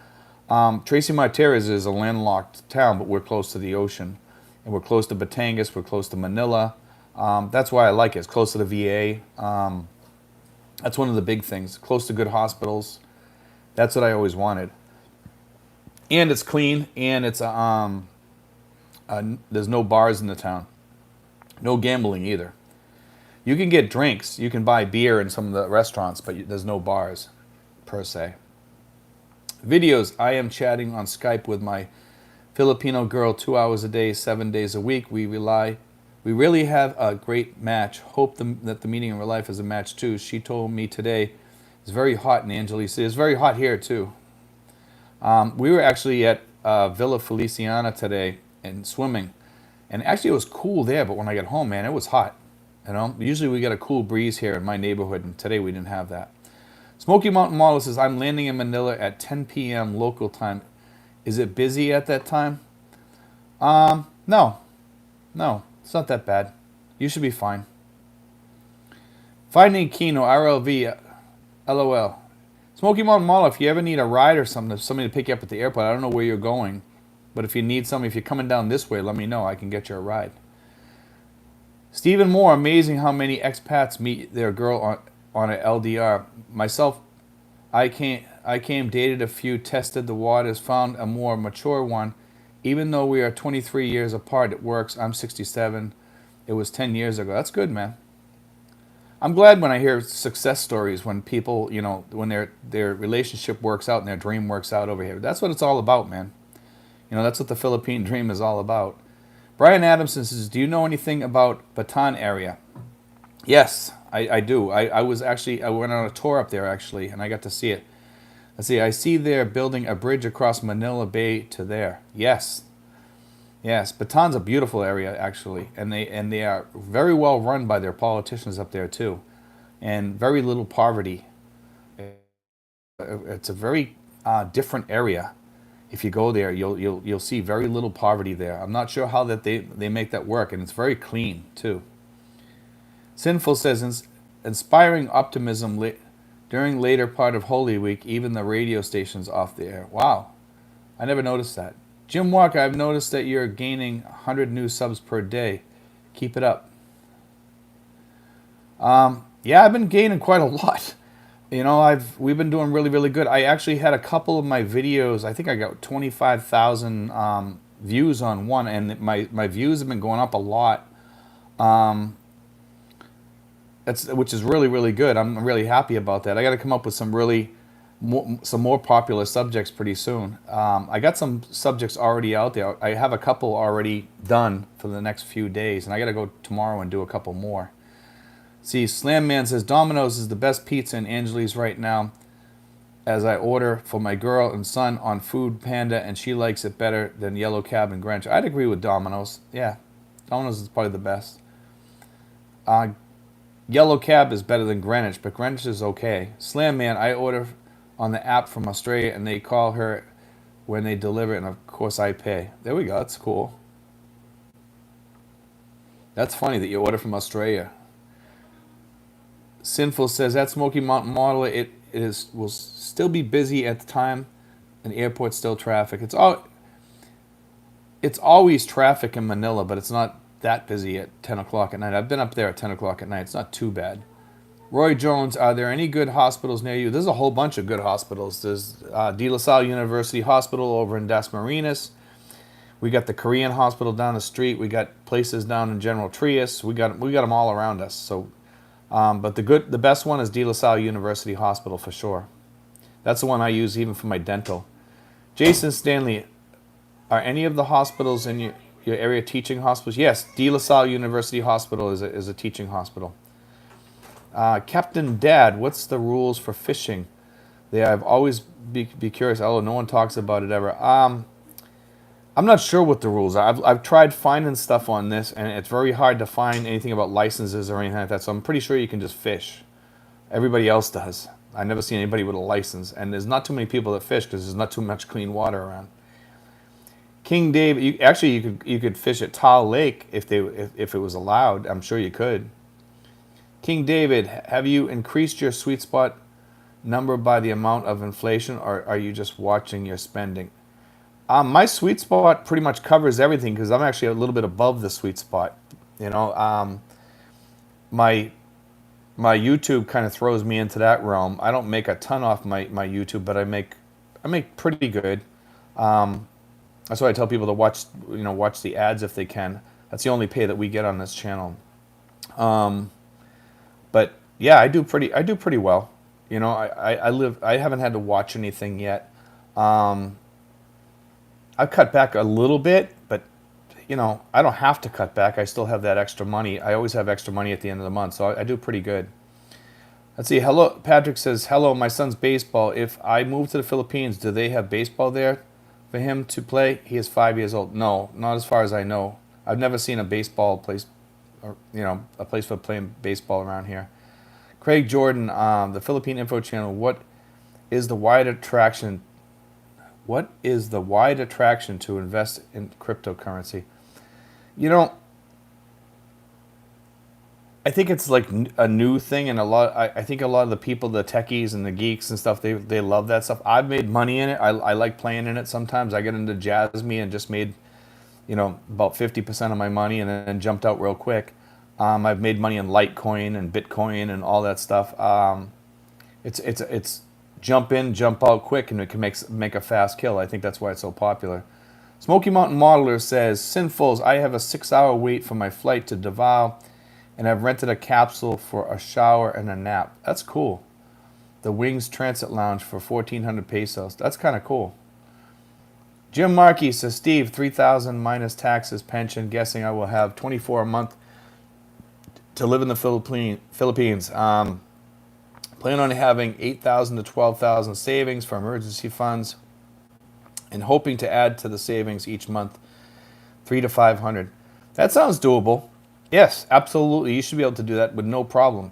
Tracy Martirez is a landlocked town, but we're close to the ocean, and we're close to Batangas, we're close to Manila. That's why I like it. It's close to the VA. That's one of the big things. Close to good hospitals. That's what I always wanted. And it's clean, and it's there's no bars in the town. No gambling either. You can get drinks. You can buy beer in some of the restaurants, but there's no bars, per se. Videos. I am chatting on Skype with my Filipino girl 2 hours a day, 7 days a week. We really have a great match. Hope that the meeting in real life is a match too. She told me today it's very hot in Angeles. It's very hot here too. We were actually at Villa Feliciana today and swimming. And actually it was cool there, but when I got home, man, it was hot. You know, usually we get a cool breeze here in my neighborhood, and today we didn't have that. Smoky Mountain Model says, I'm landing in Manila at 10 p.m. local time. Is it busy at that time? No, it's not that bad. You should be fine. Finding Kino, RLV, LOL. Smoky Mountain Mall, if you ever need a ride or something, if somebody to pick you up at the airport, I don't know where you're going, but if you need something, if you're coming down this way, let me know. I can get you a ride. Stephen Moore, amazing how many expats meet their girl on an LDR. Myself, I came, dated a few, tested the waters, found a more mature one. Even though we are 23 years apart, it works. I'm 67. It was 10 years ago. That's good, man. I'm glad when I hear success stories, when people, you know, when their relationship works out and their dream works out over here. That's what it's all about, man. You know, that's what the Philippine dream is all about. Brian Adamson says, do you know anything about Bataan area? Yes, I do. I went on a tour up there, actually, and I got to see it. Let's see, I see they're building a bridge across Manila Bay to there. Yes. Yes, Bataan's a beautiful area, actually, and they are very well run by their politicians up there, too, and very little poverty. It's a very different area. If you go there, you'll see very little poverty there. I'm not sure how that they make that work, and it's very clean, too. Sinful says, inspiring optimism during later part of Holy Week, even the radio station's off the air. Wow, I never noticed that. Jim Walker, I've noticed that you're gaining 100 new subs per day. Keep it up. Yeah, I've been gaining quite a lot. You know, we've been doing really, really good. I actually had a couple of my videos. I think I got 25,000 views on one, and my views have been going up a lot. Which is really, really good. I'm really happy about that. I got to come up with some more popular subjects pretty soon. I got some subjects already out there. I have a couple already done for the next few days, and I got to go tomorrow and do a couple more. See, Slam Man says, Domino's is the best pizza in Angeles right now, as I order for my girl and son on Food Panda, and she likes it better than Yellow Cab and Greenwich. I'd agree with Domino's. Yeah, Domino's is probably the best. Yellow Cab is better than Greenwich, but Greenwich is okay. Slam Man, I order on the app from Australia, and they call her when they deliver, and of course I pay. There we go. That's cool. That's funny that you order from Australia. Sinful says, that Smoky Mountain model, will still be busy at the time, and the airport's still traffic. It's always traffic in Manila, but it's not that busy at 10 o'clock at night. I've been up there at 10 o'clock at night. It's not too bad. Roy Jones, are there any good hospitals near you? There's a whole bunch of good hospitals. There's De La Salle University Hospital over in Dasmariñas. We got the Korean hospital down the street. We got places down in General Trias. We got them all around us. So, but the best one is De La Salle University Hospital for sure. That's the one I use even for my dental. Jason Stanley, are any of the hospitals in your area teaching hospitals? Yes, De La Salle University Hospital is a teaching hospital. Captain Dad, what's the rules for fishing? I've always be curious. Although no one talks about it ever. I'm not sure what the rules are. I've tried finding stuff on this, and it's very hard to find anything about licenses or anything like that. So I'm pretty sure you can just fish. Everybody else does. I've never seen anybody with a license, and there's not too many people that fish because there's not too much clean water around. King Dave, you could fish at Tall Lake if it was allowed. I'm sure you could. King David, have you increased your sweet spot number by the amount of inflation, or are you just watching your spending? My sweet spot pretty much covers everything because I'm actually a little bit above the sweet spot. You know, my YouTube kind of throws me into that realm. I don't make a ton off my YouTube, but I make pretty good. That's why I tell people to watch the ads if they can. That's the only pay that we get on this channel. But yeah, I do pretty well. You know, I haven't had to watch anything yet. I've cut back a little bit, but you know, I don't have to cut back. I still have that extra money. I always have extra money at the end of the month, so I do pretty good. Let's see. Hello, Patrick says, hello, my son's baseball. If I move to the Philippines, do they have baseball there for him to play? He is 5 years old. No, not as far as I know. I've never seen a baseball place, or a place for playing baseball around here. Craig Jordan, the Philippine Info Channel. What is the wide attraction to invest in cryptocurrency? You know, I think it's like a new thing, and I think a lot of the people, the techies and the geeks and stuff, they love that stuff. I've made money in it. I like playing in it sometimes. I get into Jasmine and just made, about 50% of my money and then jumped out real quick. I've made money in Litecoin and Bitcoin and all that stuff. It's jump in, jump out quick, and it can make a fast kill. I think that's why it's so popular. Smoky Mountain Modeler says, Sinfuls, I have a 6-hour wait for my flight to Davao, and I've rented a capsule for a shower and a nap. That's cool. The Wings Transit Lounge for 1,400 pesos. That's kind of cool. Jim Markey says, Steve, 3,000 minus taxes, pension. Guessing I will have 24 a month to live in the Philippines. Plan on having 8,000 to 12,000 savings for emergency funds, and hoping to add to the savings each month, 300 to 500. That sounds doable. Yes, absolutely. You should be able to do that with no problem.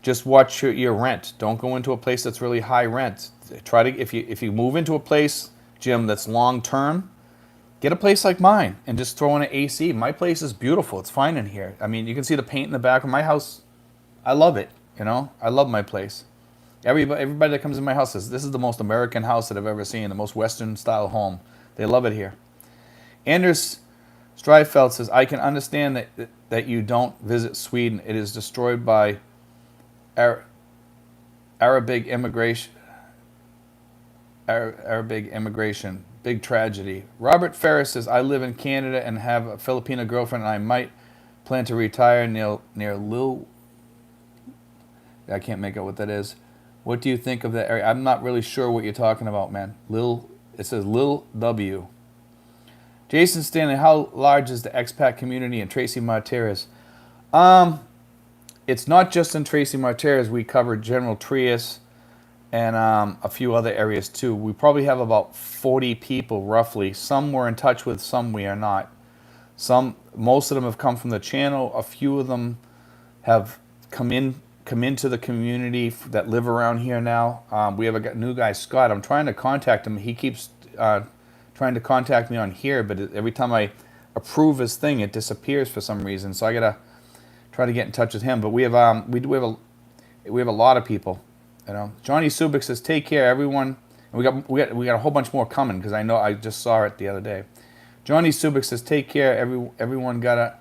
Just watch your rent. Don't go into a place that's really high rent. Try to, if you move into a place, Jim, that's long term, get a place like mine and just throw in an AC. My place is beautiful. It's fine in here. I mean, you can see the paint in the back of my house. I love it. I love my place. Everybody that comes in my house says, this is the most American house that I've ever seen, the most Western style home. They love it here. Anders Streifeld says, I can understand that you don't visit Sweden. It is destroyed by Arabic immigration. Big tragedy. Robert Ferris says, I live in Canada and have a Filipino girlfriend, and I might plan to retire near Lil. I can't make out what that is. What do you think of that area? I'm not really sure what you're talking about, man. It says Lil W. Jason Stanley, how large is the expat community in Tracy Martires? It's not just in Tracy Martires. We covered General Trias and a few other areas too. We probably have about 40 people roughly. Some we're in touch with, some we are not. Most of them have come from the channel. A few of them have come into the community that live around here now. We have a new guy, Scott. I'm trying to contact him. He keeps trying to contact me on here, but every time I approve his thing, it disappears for some reason. So I gotta try to get in touch with him. But we have a lot of people. Johnny Subik says, "Take care, everyone." And we got a whole bunch more coming because I just saw it the other day. Johnny Subik says, "Take care, everyone. Gotta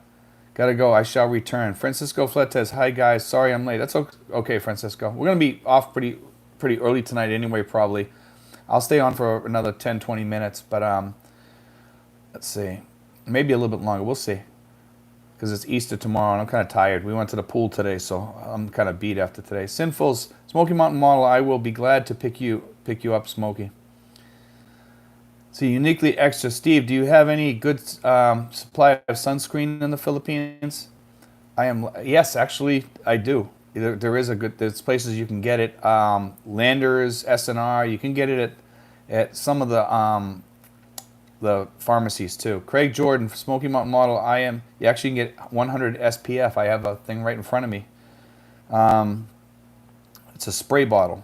go. I shall return." Francisco Fletes, hi guys. Sorry I'm late. That's okay, Francisco. We're gonna be off pretty early tonight anyway, probably. I'll stay on for another 10, 20 minutes, but let's see. Maybe a little bit longer. We'll see. Because it's Easter tomorrow, and I'm kind of tired. We went to the pool today, so I'm kind of beat after today. Sinfuls, Smoky Mountain Model, I will be glad to pick you pick you up, Smokey. So uniquely extra, Steve. Do you have any good supply of sunscreen in the Philippines? I am. Yes, actually, I do. There is a good. There's places you can get it. Landers, SNR. You can get it at some of the pharmacies too. Craig Jordan, Smoky Mountain Model. I am. You actually can get 100 SPF. I have a thing right in front of me. It's a spray bottle.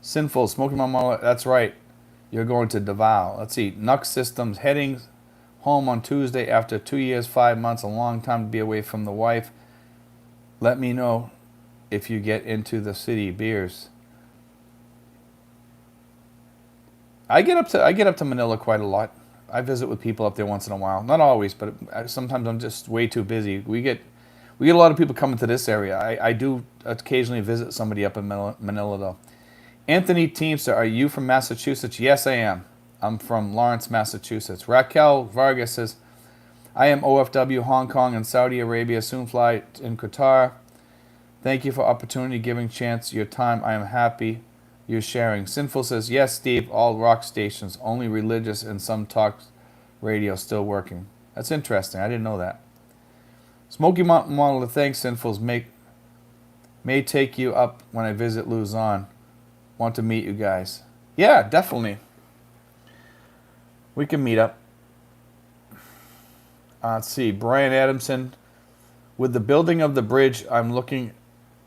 Sinful, Smoky Mountain Model. That's right. You're going to Davao. Let's see. Nux Systems heading home on Tuesday after 2 years, 5 months. A long time to be away from the wife. Let me know if you get into the city beers. I get up to Manila quite a lot. I visit with people up there once in a while. Not always, but sometimes I'm just way too busy. We get a lot of people coming to this area. I do occasionally visit somebody up in Manila though. Anthony Teamster, are you from Massachusetts? Yes, I am. I'm from Lawrence, Massachusetts. Raquel Vargas says, I am OFW, Hong Kong and Saudi Arabia, soon fly in Qatar. Thank you for opportunity, giving chance your time. I am happy you're sharing. Sinful says, yes, Steve, all rock stations, only religious and some talk radio still working. That's interesting. I didn't know that. Smoky Mountain Model, thanks, Sinfuls, may take you up when I visit Luzon. Want to meet you guys. Yeah, definitely. We can meet up. Let's see. Brian Adamson. With the building of the bridge, I'm looking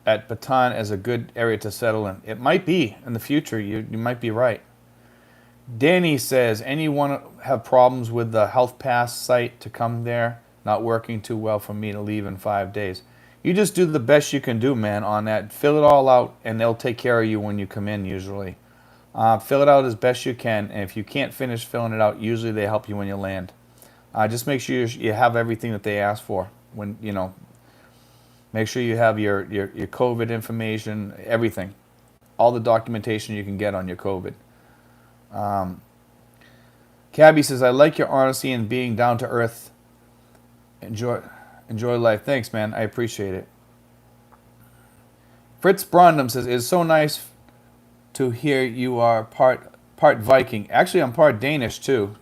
at Bataan as a good area to settle in. It might be in the future. You might be right. Danny says, anyone have problems with the Health Pass site to come there? Not working too well for me to leave in 5 days. You just do the best you can do, man, on that. Fill it all out, and they'll take care of you when you come in, usually. Fill it out as best you can, and if you can't finish filling it out, usually they help you when you land. Just make sure you have everything that they ask for. When make sure you have your COVID information, everything. All the documentation you can get on your COVID. Cabby says, I like your honesty and being down to earth. Enjoy life. Thanks, man. I appreciate it. Fritz Brondum says, it's so nice to hear you are part Viking. Actually, I'm part Danish, too.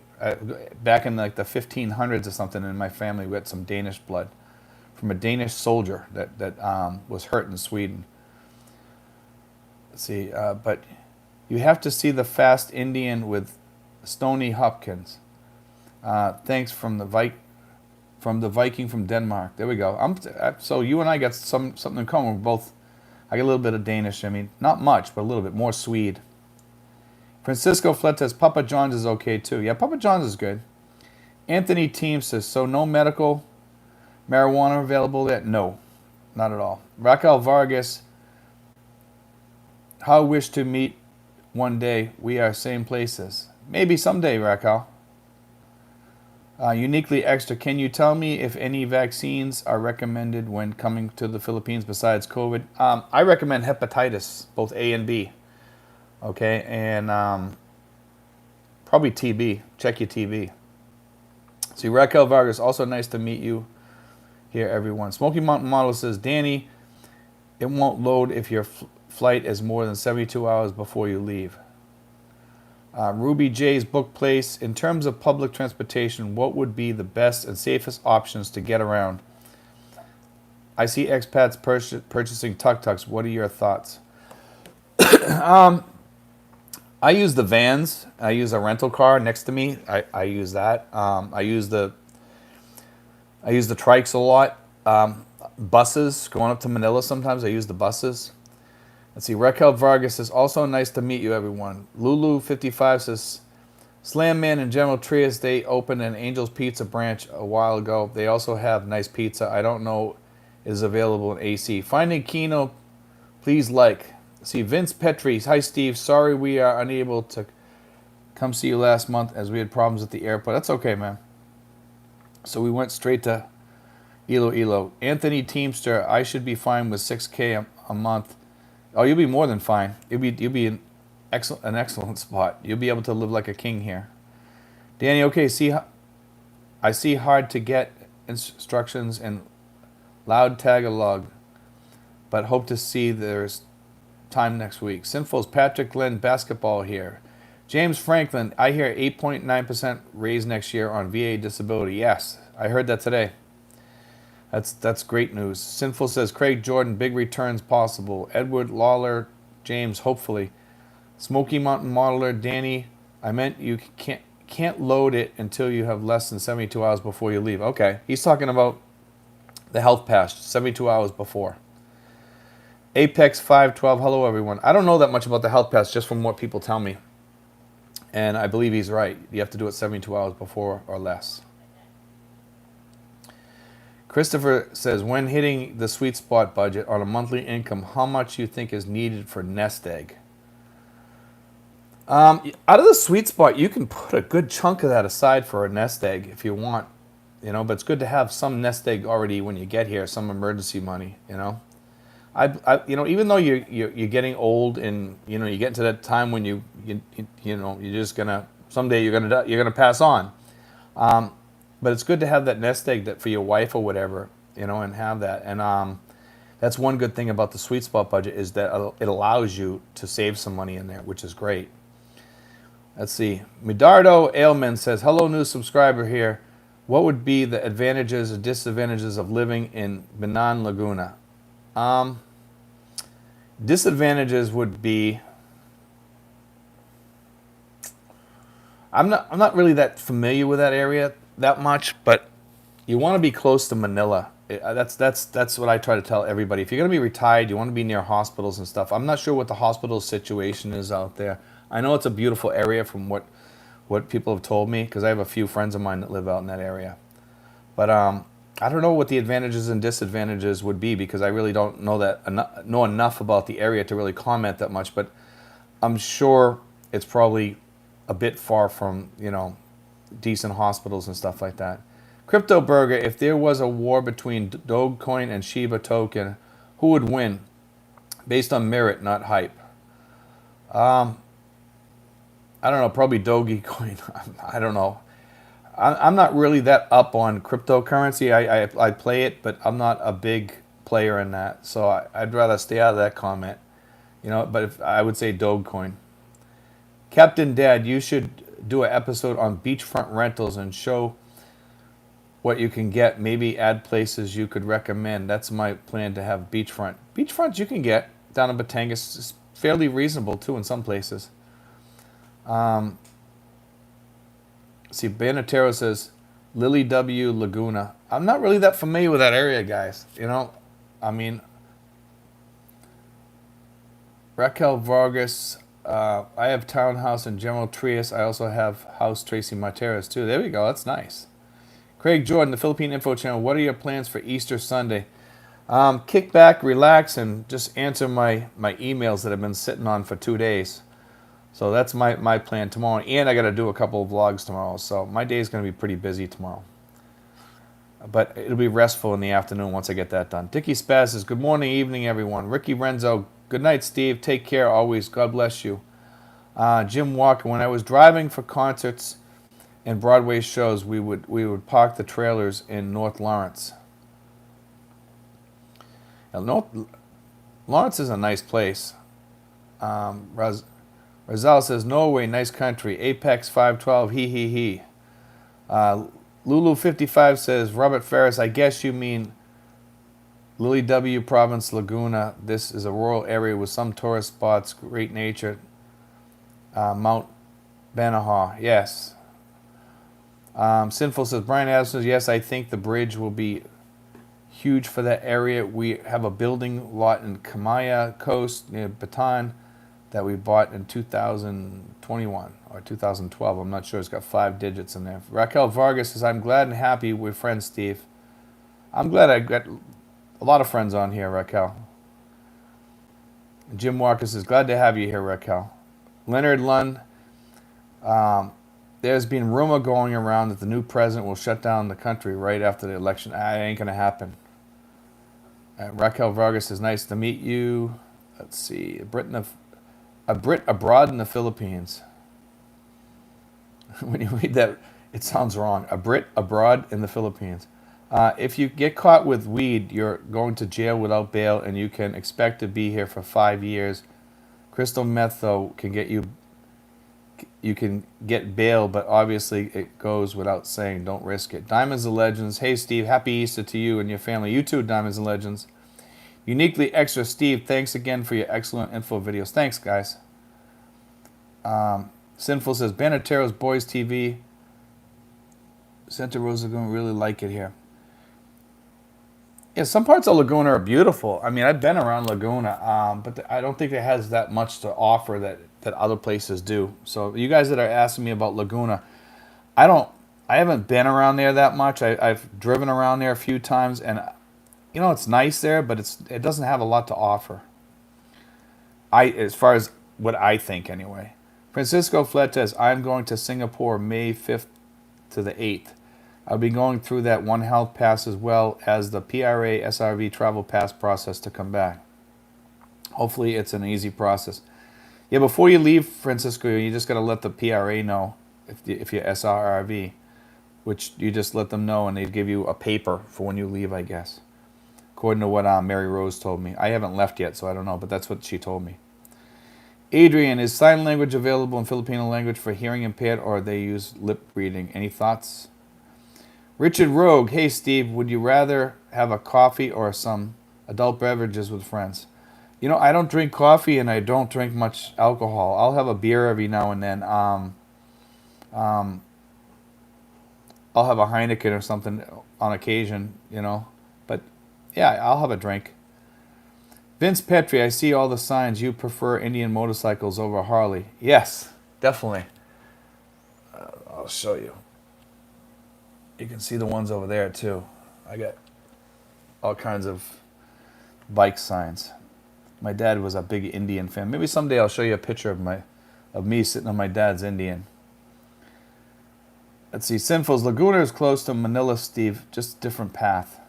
Back in like the 1500s or something, in my family, we had some Danish blood from a Danish soldier that was hurt in Sweden. Let's see. But you have to see the fast Indian with Stony Hopkins. Thanks from the Viking from Denmark. There we go. So you and I got something in common. We're both. I get a little bit of Danish. I mean, not much, but a little bit more Swede. Francisco Flett says Papa John's is okay too. Yeah, Papa John's is good. Anthony Team says, so no medical marijuana available yet? No, not at all. Raquel Vargas, how wish to meet one day. We are same places. Maybe someday, Raquel. Uniquely extra, can you tell me if any vaccines are recommended when coming to the Philippines besides COVID? I recommend hepatitis, both A and B. Okay, and probably TB. Check your TB. See, Raquel Vargas, also nice to meet you here, everyone. Smoky Mountain Model says, Danny, it won't load if your flight is more than 72 hours before you leave. Ruby J's Book Place, in terms of public transportation, what would be the best and safest options to get around? I see expats purchasing tuk-tuks. What are your thoughts? I use the vans. I use a rental car next to me. I use that. I use the trikes a lot. Buses, going up to Manila sometimes, I use the buses. Let's see, Raquel Vargas says, also nice to meet you, everyone. Lulu55 says, Slam Man and General Trias, they opened an Angel's Pizza branch a while ago. They also have nice pizza. I don't know is available in AC. Finding Kino, please like. See, Vince Petri, hi Steve, sorry we are unable to come see you last month as we had problems at the airport. That's okay, man. So we went straight to Iloilo. Anthony Teamster, I should be fine with $6K a month. Oh, you'll be more than fine. You'll be an excellent spot. You'll be able to live like a king here. Danny, okay, I see hard to get instructions in loud Tagalog, but hope to see there's time next week. Sinful's Patrick Lynn basketball here. James Franklin, I hear 8.9% raise next year on VA disability. Yes, I heard that today. That's great news. Sinful says Craig Jordan, big returns possible. Edward Lawler, James, hopefully. Smoky Mountain Modeler, Danny, I meant you can't load it until you have less than 72 hours before you leave. Okay, he's talking about the health pass, 72 hours before. Apex 512, hello everyone. I don't know that much about the health pass, just from what people tell me. And I believe he's right. You have to do it 72 hours before or less. Christopher says, when hitting the sweet spot budget on a monthly income, how much you think is needed for nest egg? Out of the sweet spot, you can put a good chunk of that aside for a nest egg if you want, but it's good to have some nest egg already when you get here, some emergency money, even though you're getting old and you get to that time when you're just gonna someday you're gonna pass on, but it's good to have that nest egg that for your wife or whatever, and have that. And that's one good thing about the sweet spot budget is that it allows you to save some money in there, which is great. Let's see. Midardo Ailman says, hello, new subscriber here. What would be the advantages or disadvantages of living in Banan Laguna? Disadvantages would be, I'm not really that familiar with that area that much, but you want to be close to Manila. That's what I try to tell everybody. If you're going to be retired, you want to be near hospitals and stuff. I'm not sure what the hospital situation is out there. I know it's a beautiful area from what people have told me, because I have a few friends of mine that live out in that area. But I don't know what the advantages and disadvantages would be, because I really don't know enough about the area to really comment that much. But I'm sure it's probably a bit far from decent hospitals and stuff like that. Crypto Burger, if there was a war between Dogecoin and Shiba token, who would win? Based on merit, not hype. I don't know, probably Dogecoin. I don't know. I'm not really that up on cryptocurrency. I play it, but I'm not a big player in that. So I'd rather stay out of that comment. But if I would say Dogecoin. Captain Dad, you should do an episode on beachfront rentals and show what you can get. Maybe add places you could recommend. That's my plan, to have beachfront. Beachfronts you can get down in Batangas. It's fairly reasonable too in some places. See, Banatero says Lily W. Laguna. I'm not really that familiar with that area, guys. Raquel Vargas. I have townhouse in General Trias. I also have house Tracy Martinez too. There we go. That's nice. Craig Jordan, the Philippine Info Channel. What are your plans for Easter Sunday? Kick back, relax, and just answer my emails that I've been sitting on for 2 days. So that's my plan tomorrow. And I got to do a couple of vlogs tomorrow. So my day is going to be pretty busy tomorrow. But it'll be restful in the afternoon once I get that done. Dickie Spaz says, good morning, evening, everyone. Ricky Renzo, good night, Steve. Take care always. God bless you. Jim Walker, when I was driving for concerts and Broadway shows, we would park the trailers in North Lawrence. Now, Lawrence is a nice place. Rizal says, Norway, nice country. Apex 512, he. Lulu55 says, Robert Ferris, I guess you mean Lily W. Province, Laguna. This is a rural area with some tourist spots, great nature. Mount Banahaw, yes. Sinful says, Brian Adams says, yes, I think the bridge will be huge for that area. We have a building lot in Kamaya Coast near Bataan that we bought in 2021 or 2012. I'm not sure. It's got 5 digits in there. Raquel Vargas says, I'm glad and happy we're friends, Steve. I'm glad I got a lot of friends on here, Raquel. Jim Walker says, glad to have you here, Raquel. Leonard Lund, there's been rumor going around that the new president will shut down the country right after the election. It ain't going to happen. Raquel Vargas says, nice to meet you. Let's see. A Brit abroad in the Philippines. When you read that, it sounds wrong. A Brit abroad in the Philippines. If you get caught with weed, you're going to jail without bail, and you can expect to be here for 5 years. Crystal meth, though, can get you. You can get bail, but obviously it goes without saying. Don't risk it. Diamonds and Legends. Hey, Steve. Happy Easter to you and your family. You too, Diamonds and Legends. Uniquely Extra Steve. Thanks again for your excellent info videos. Thanks, guys. Sinful says, Banatero's Boys TV. Santa Rosa going to really like it here. Yeah, some parts of Laguna are beautiful. I mean, I've been around Laguna, but I don't think it has that much to offer that other places do. So you guys that are asking me about Laguna, I haven't been around there that much. I've driven around there a few times, and it's nice there, but it doesn't have a lot to offer. As far as what I think anyway. Francisco Fletes, I'm going to Singapore May 5th to the 8th. I'll be going through that One Health Pass as well as the PRA SRV travel pass process to come back. Hopefully it's an easy process. Yeah, before you leave, Francisco, you just got to let the PRA know if you're SRV, which you just let them know and they give you a paper for when you leave, I guess. According to what Mary Rose told me. I haven't left yet, so I don't know, but that's what she told me. Adrian, is sign language available in Filipino language for hearing impaired, or they use lip reading? Any thoughts? Richard Rogue, hey Steve, would you rather have a coffee or some adult beverages with friends? I don't drink coffee and I don't drink much alcohol. I'll have a beer every now and then. I'll have a Heineken or something on occasion, But yeah, I'll have a drink. Vince Petri, I see all the signs. You prefer Indian motorcycles over Harley. Yes, definitely. I'll show you. You can see the ones over there too. I got all kinds of bike signs. My dad was a big Indian fan. Maybe someday I'll show you a picture of me sitting on my dad's Indian. Let's see. Sinful's Laguna is close to Manila, Steve. Just different path.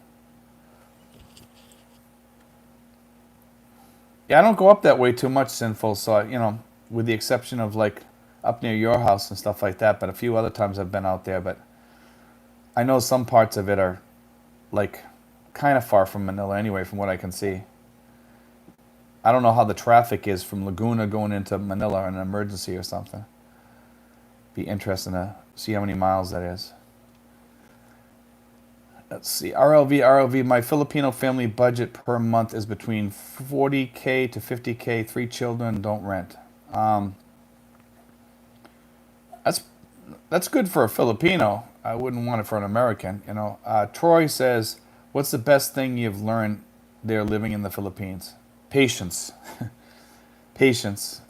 Yeah, I don't go up that way too much, Sinful. So, with the exception of like up near your house and stuff like that. But a few other times I've been out there. But I know some parts of it are like kind of far from Manila anyway, from what I can see. I don't know how the traffic is from Laguna going into Manila in an emergency or something. Be interesting to see how many miles that is. Let's see. RLV, my Filipino family budget per month is between 40K to 50K. 3 children, don't rent. That's good for a Filipino. I wouldn't want it for an American, Troy says, what's the best thing you've learned there living in the Philippines? Patience. Patience.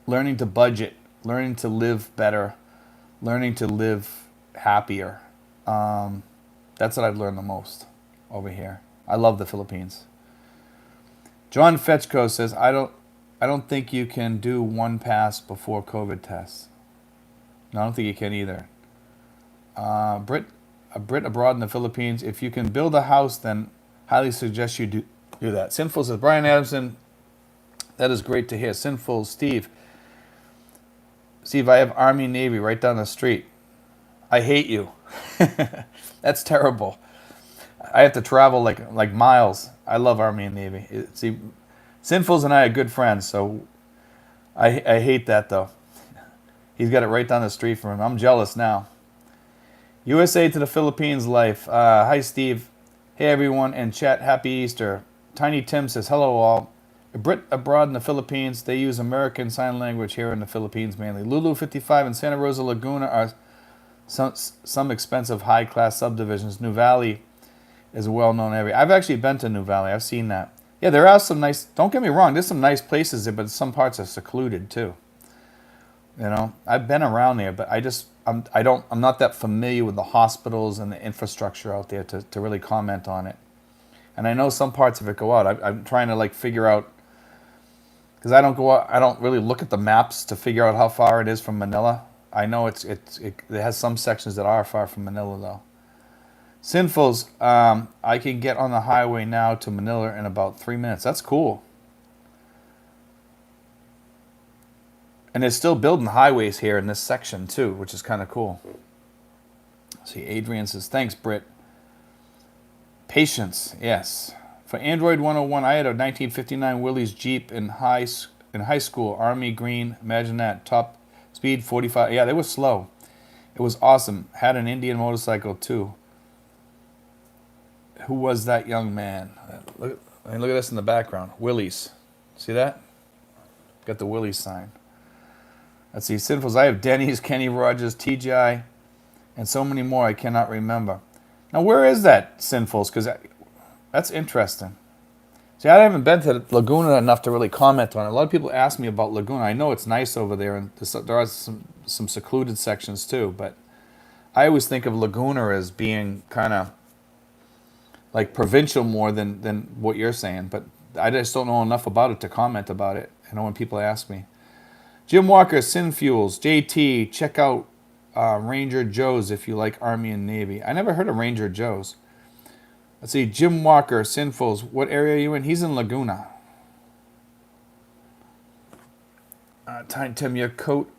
Learning to budget. Learning to live better. Learning to live happier. That's what I've learned the most over here. I love the Philippines. John Fetchko says, I don't think you can do one pass before COVID tests. No, I don't think you can either. A Brit abroad in the Philippines. If you can build a house, then highly suggest you do that. Sinful says, Brian Adamson, that is great to hear. Sinful, Steve, I have Army Navy right down the street. I hate you. That's terrible. I have to travel like miles. I love Army and Navy. See, Sinfuls and I are good friends, so I hate that though. He's got it right down the street from him. I'm jealous now. USA to the Philippines life. Hi, Steve. Hey, everyone in chat. Happy Easter. Tiny Tim says, hello, all. A Brit abroad in the Philippines. They use American Sign Language here in the Philippines mainly. Lulu 55 and Santa Rosa Laguna are some expensive high-class subdivisions. New Valley is a well-known area. I've actually been to New Valley. I've seen that. Yeah, there are some nice, don't get me wrong, there's some nice places there, but some parts are secluded too. I've been around there, but I'm not that familiar with the hospitals and the infrastructure out there to really comment on it. And I know some parts of it go out. I'm trying to figure out, because I don't really look at the maps to figure out how far it is from Manila. I know it has some sections that are far from Manila though. Sinfuls, I can get on the highway now to Manila in about 3 minutes. That's cool. And they're still building highways here in this section too, which is kind of cool. See, Adrian says, thanks, Britt. Patience, yes. For Android 101, I had a 1959 Willys Jeep in in high school. Army green. Imagine that. Top speed 45. Yeah, they were slow. It was awesome. Had an Indian motorcycle too. Who was that young man? Look at this in the background. Willie's. See that? Got the Willie's sign. Let's see. Sinfuls. I have Denny's, Kenny Rogers, TGI, and so many more I cannot remember. Now, where is that, Sinfuls? Because that's interesting. See, I haven't been to Laguna enough to really comment on it. A lot of people ask me about Laguna. I know it's nice over there, and there are some secluded sections too, but I always think of Laguna as being kind of like provincial more than what you're saying, but I just don't know enough about it to comment about it. I know when people ask me. Jim Walker, Sin Fuels, JT, check out Ranger Joe's if you like Army and Navy. I never heard of Ranger Joe's. Let's see, Jim Walker, Sinfuls, what area are you in? He's in Laguna. Tim, your coat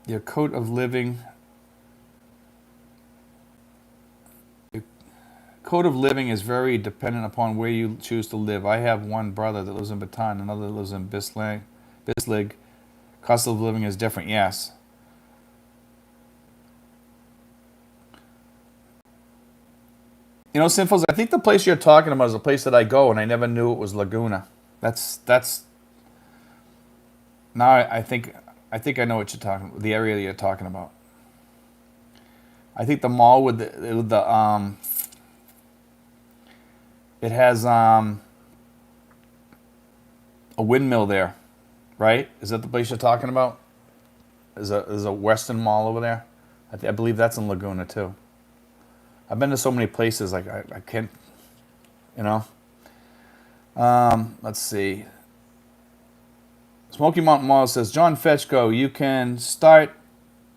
of living. Your code of living is very dependent upon where you choose to live. I have one brother that lives in Bataan, another that lives in Bislig. Cost of living is different, yes. You know, Sinfuls, I think the place you're talking about is a place that I go, and I never knew it was Laguna. That's. Now I think I know what you're talking about. The area that you're talking about. I think the mall with the it has a windmill there, right? Is that the place you're talking about? There's a Western Mall over there. I believe that's in Laguna too. I've been to so many places, like I can't, you know. Let's see. Smoky Mountain Mall says, John Fetchko, you can start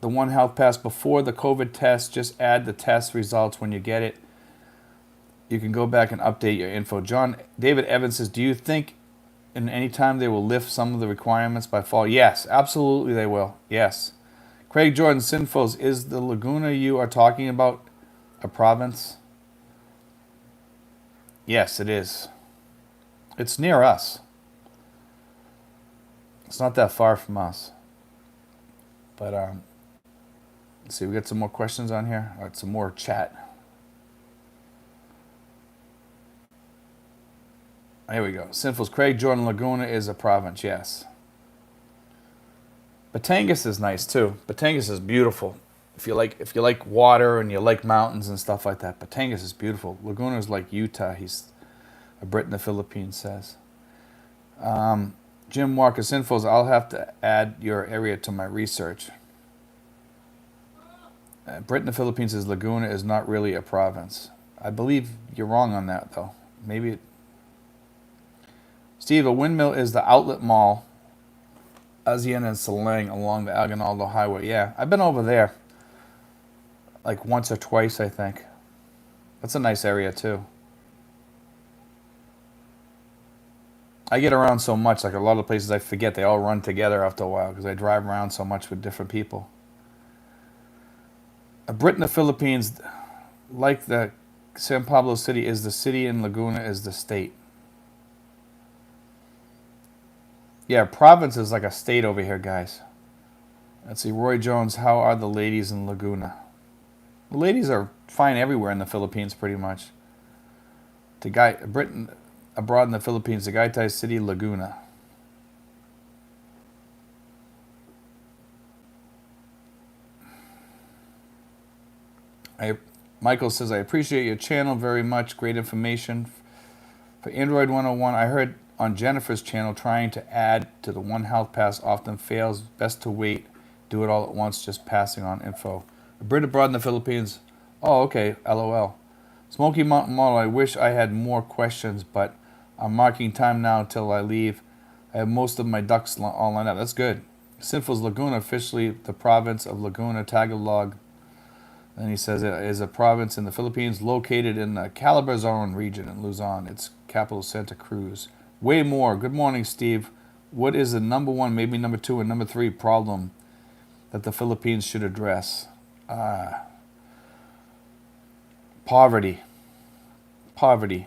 the One Health Pass before the COVID test. Just add the test results when you get it. You can go back and update your info. David Evans says, do you think in any time they will lift some of the requirements by fall? Yes, absolutely they will. Yes. Craig Jordan, Sinfos, is the Laguna you are talking about a province? Yes, it is. It's near us. It's not that far from us. But let's see, we got some more questions on here. All right, some more chat. Here we go. Sinfuls, Craig Jordan, Laguna is a province, yes. Batangas is nice too. Batangas is beautiful. If you like water and you like mountains and stuff like that, Batangas is beautiful. Laguna is like Utah. He's a Brit in the Philippines says. Jim Walker, Sinfuls, I'll have to add your area to my research. Brit in the Philippines says Laguna is not really a province. I believe you're wrong on that though. Maybe Steve, a windmill is the outlet mall, Azian and Salang along the Aguinaldo Highway. Yeah, I've been over there like once or twice, I think. That's a nice area too. I get around so much, like a lot of the places I forget, they all run together after a while because I drive around so much with different people. A Brit in the Philippines, like the San Pablo City is the city and Laguna is the state. Yeah, province is like a state over here, guys. Let's see, Roy Jones, how are the ladies in Laguna? The ladies are fine everywhere in the Philippines, pretty much. Britain abroad in the Philippines, Tagaytay City, Laguna. Michael says, I appreciate your channel very much. Great information. For Android 101, I heard on Jennifer's channel trying to add to the One Health Pass often fails. Best to wait. Do it all at once, just passing on info. A Brit abroad in the Philippines. Oh, okay. LOL. Smoky Mountain Mall. I wish I had more questions, but I'm marking time now until I leave. I have most of my ducks all lined up. That's good. Sinfuls Laguna, officially the province of Laguna, Tagalog. Then he says it is a province in the Philippines located in the Calabarzon region in Luzon. Its capital, Santa Cruz. Way more. Good morning, Steve. What is the number one, maybe number two, and number three problem that the Philippines should address? Poverty. Poverty.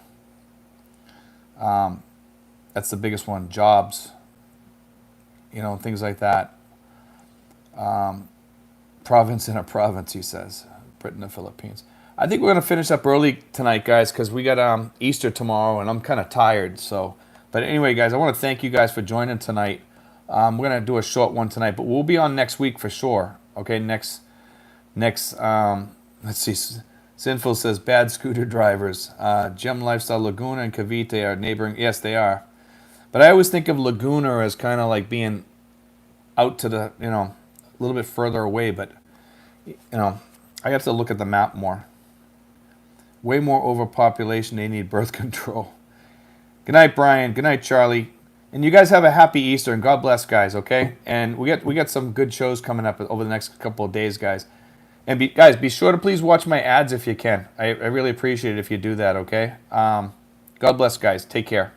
That's the biggest one. Jobs, things like that. Province in a province, he says. Britain and Philippines. I think we're going to finish up early tonight, guys, because we got Easter tomorrow, and I'm kind of tired. So, but anyway, guys, I want to thank you guys for joining tonight. We're going to do a short one tonight, but we'll be on next week for sure. Okay, next, let's see. Sinful says, bad scooter drivers. Gem Lifestyle, Laguna, and Cavite are neighboring. Yes, they are. But I always think of Laguna as kind of like being out to the, a little bit further away. But, I have to look at the map more. Way more overpopulation. They need birth control. Good night, Brian. Good night, Charlie. And you guys have a happy Easter, and God bless, guys, okay? And we got some good shows coming up over the next couple of days, guys. And guys, be sure to please watch my ads if you can. I really appreciate it if you do that, okay? God bless, guys. Take care.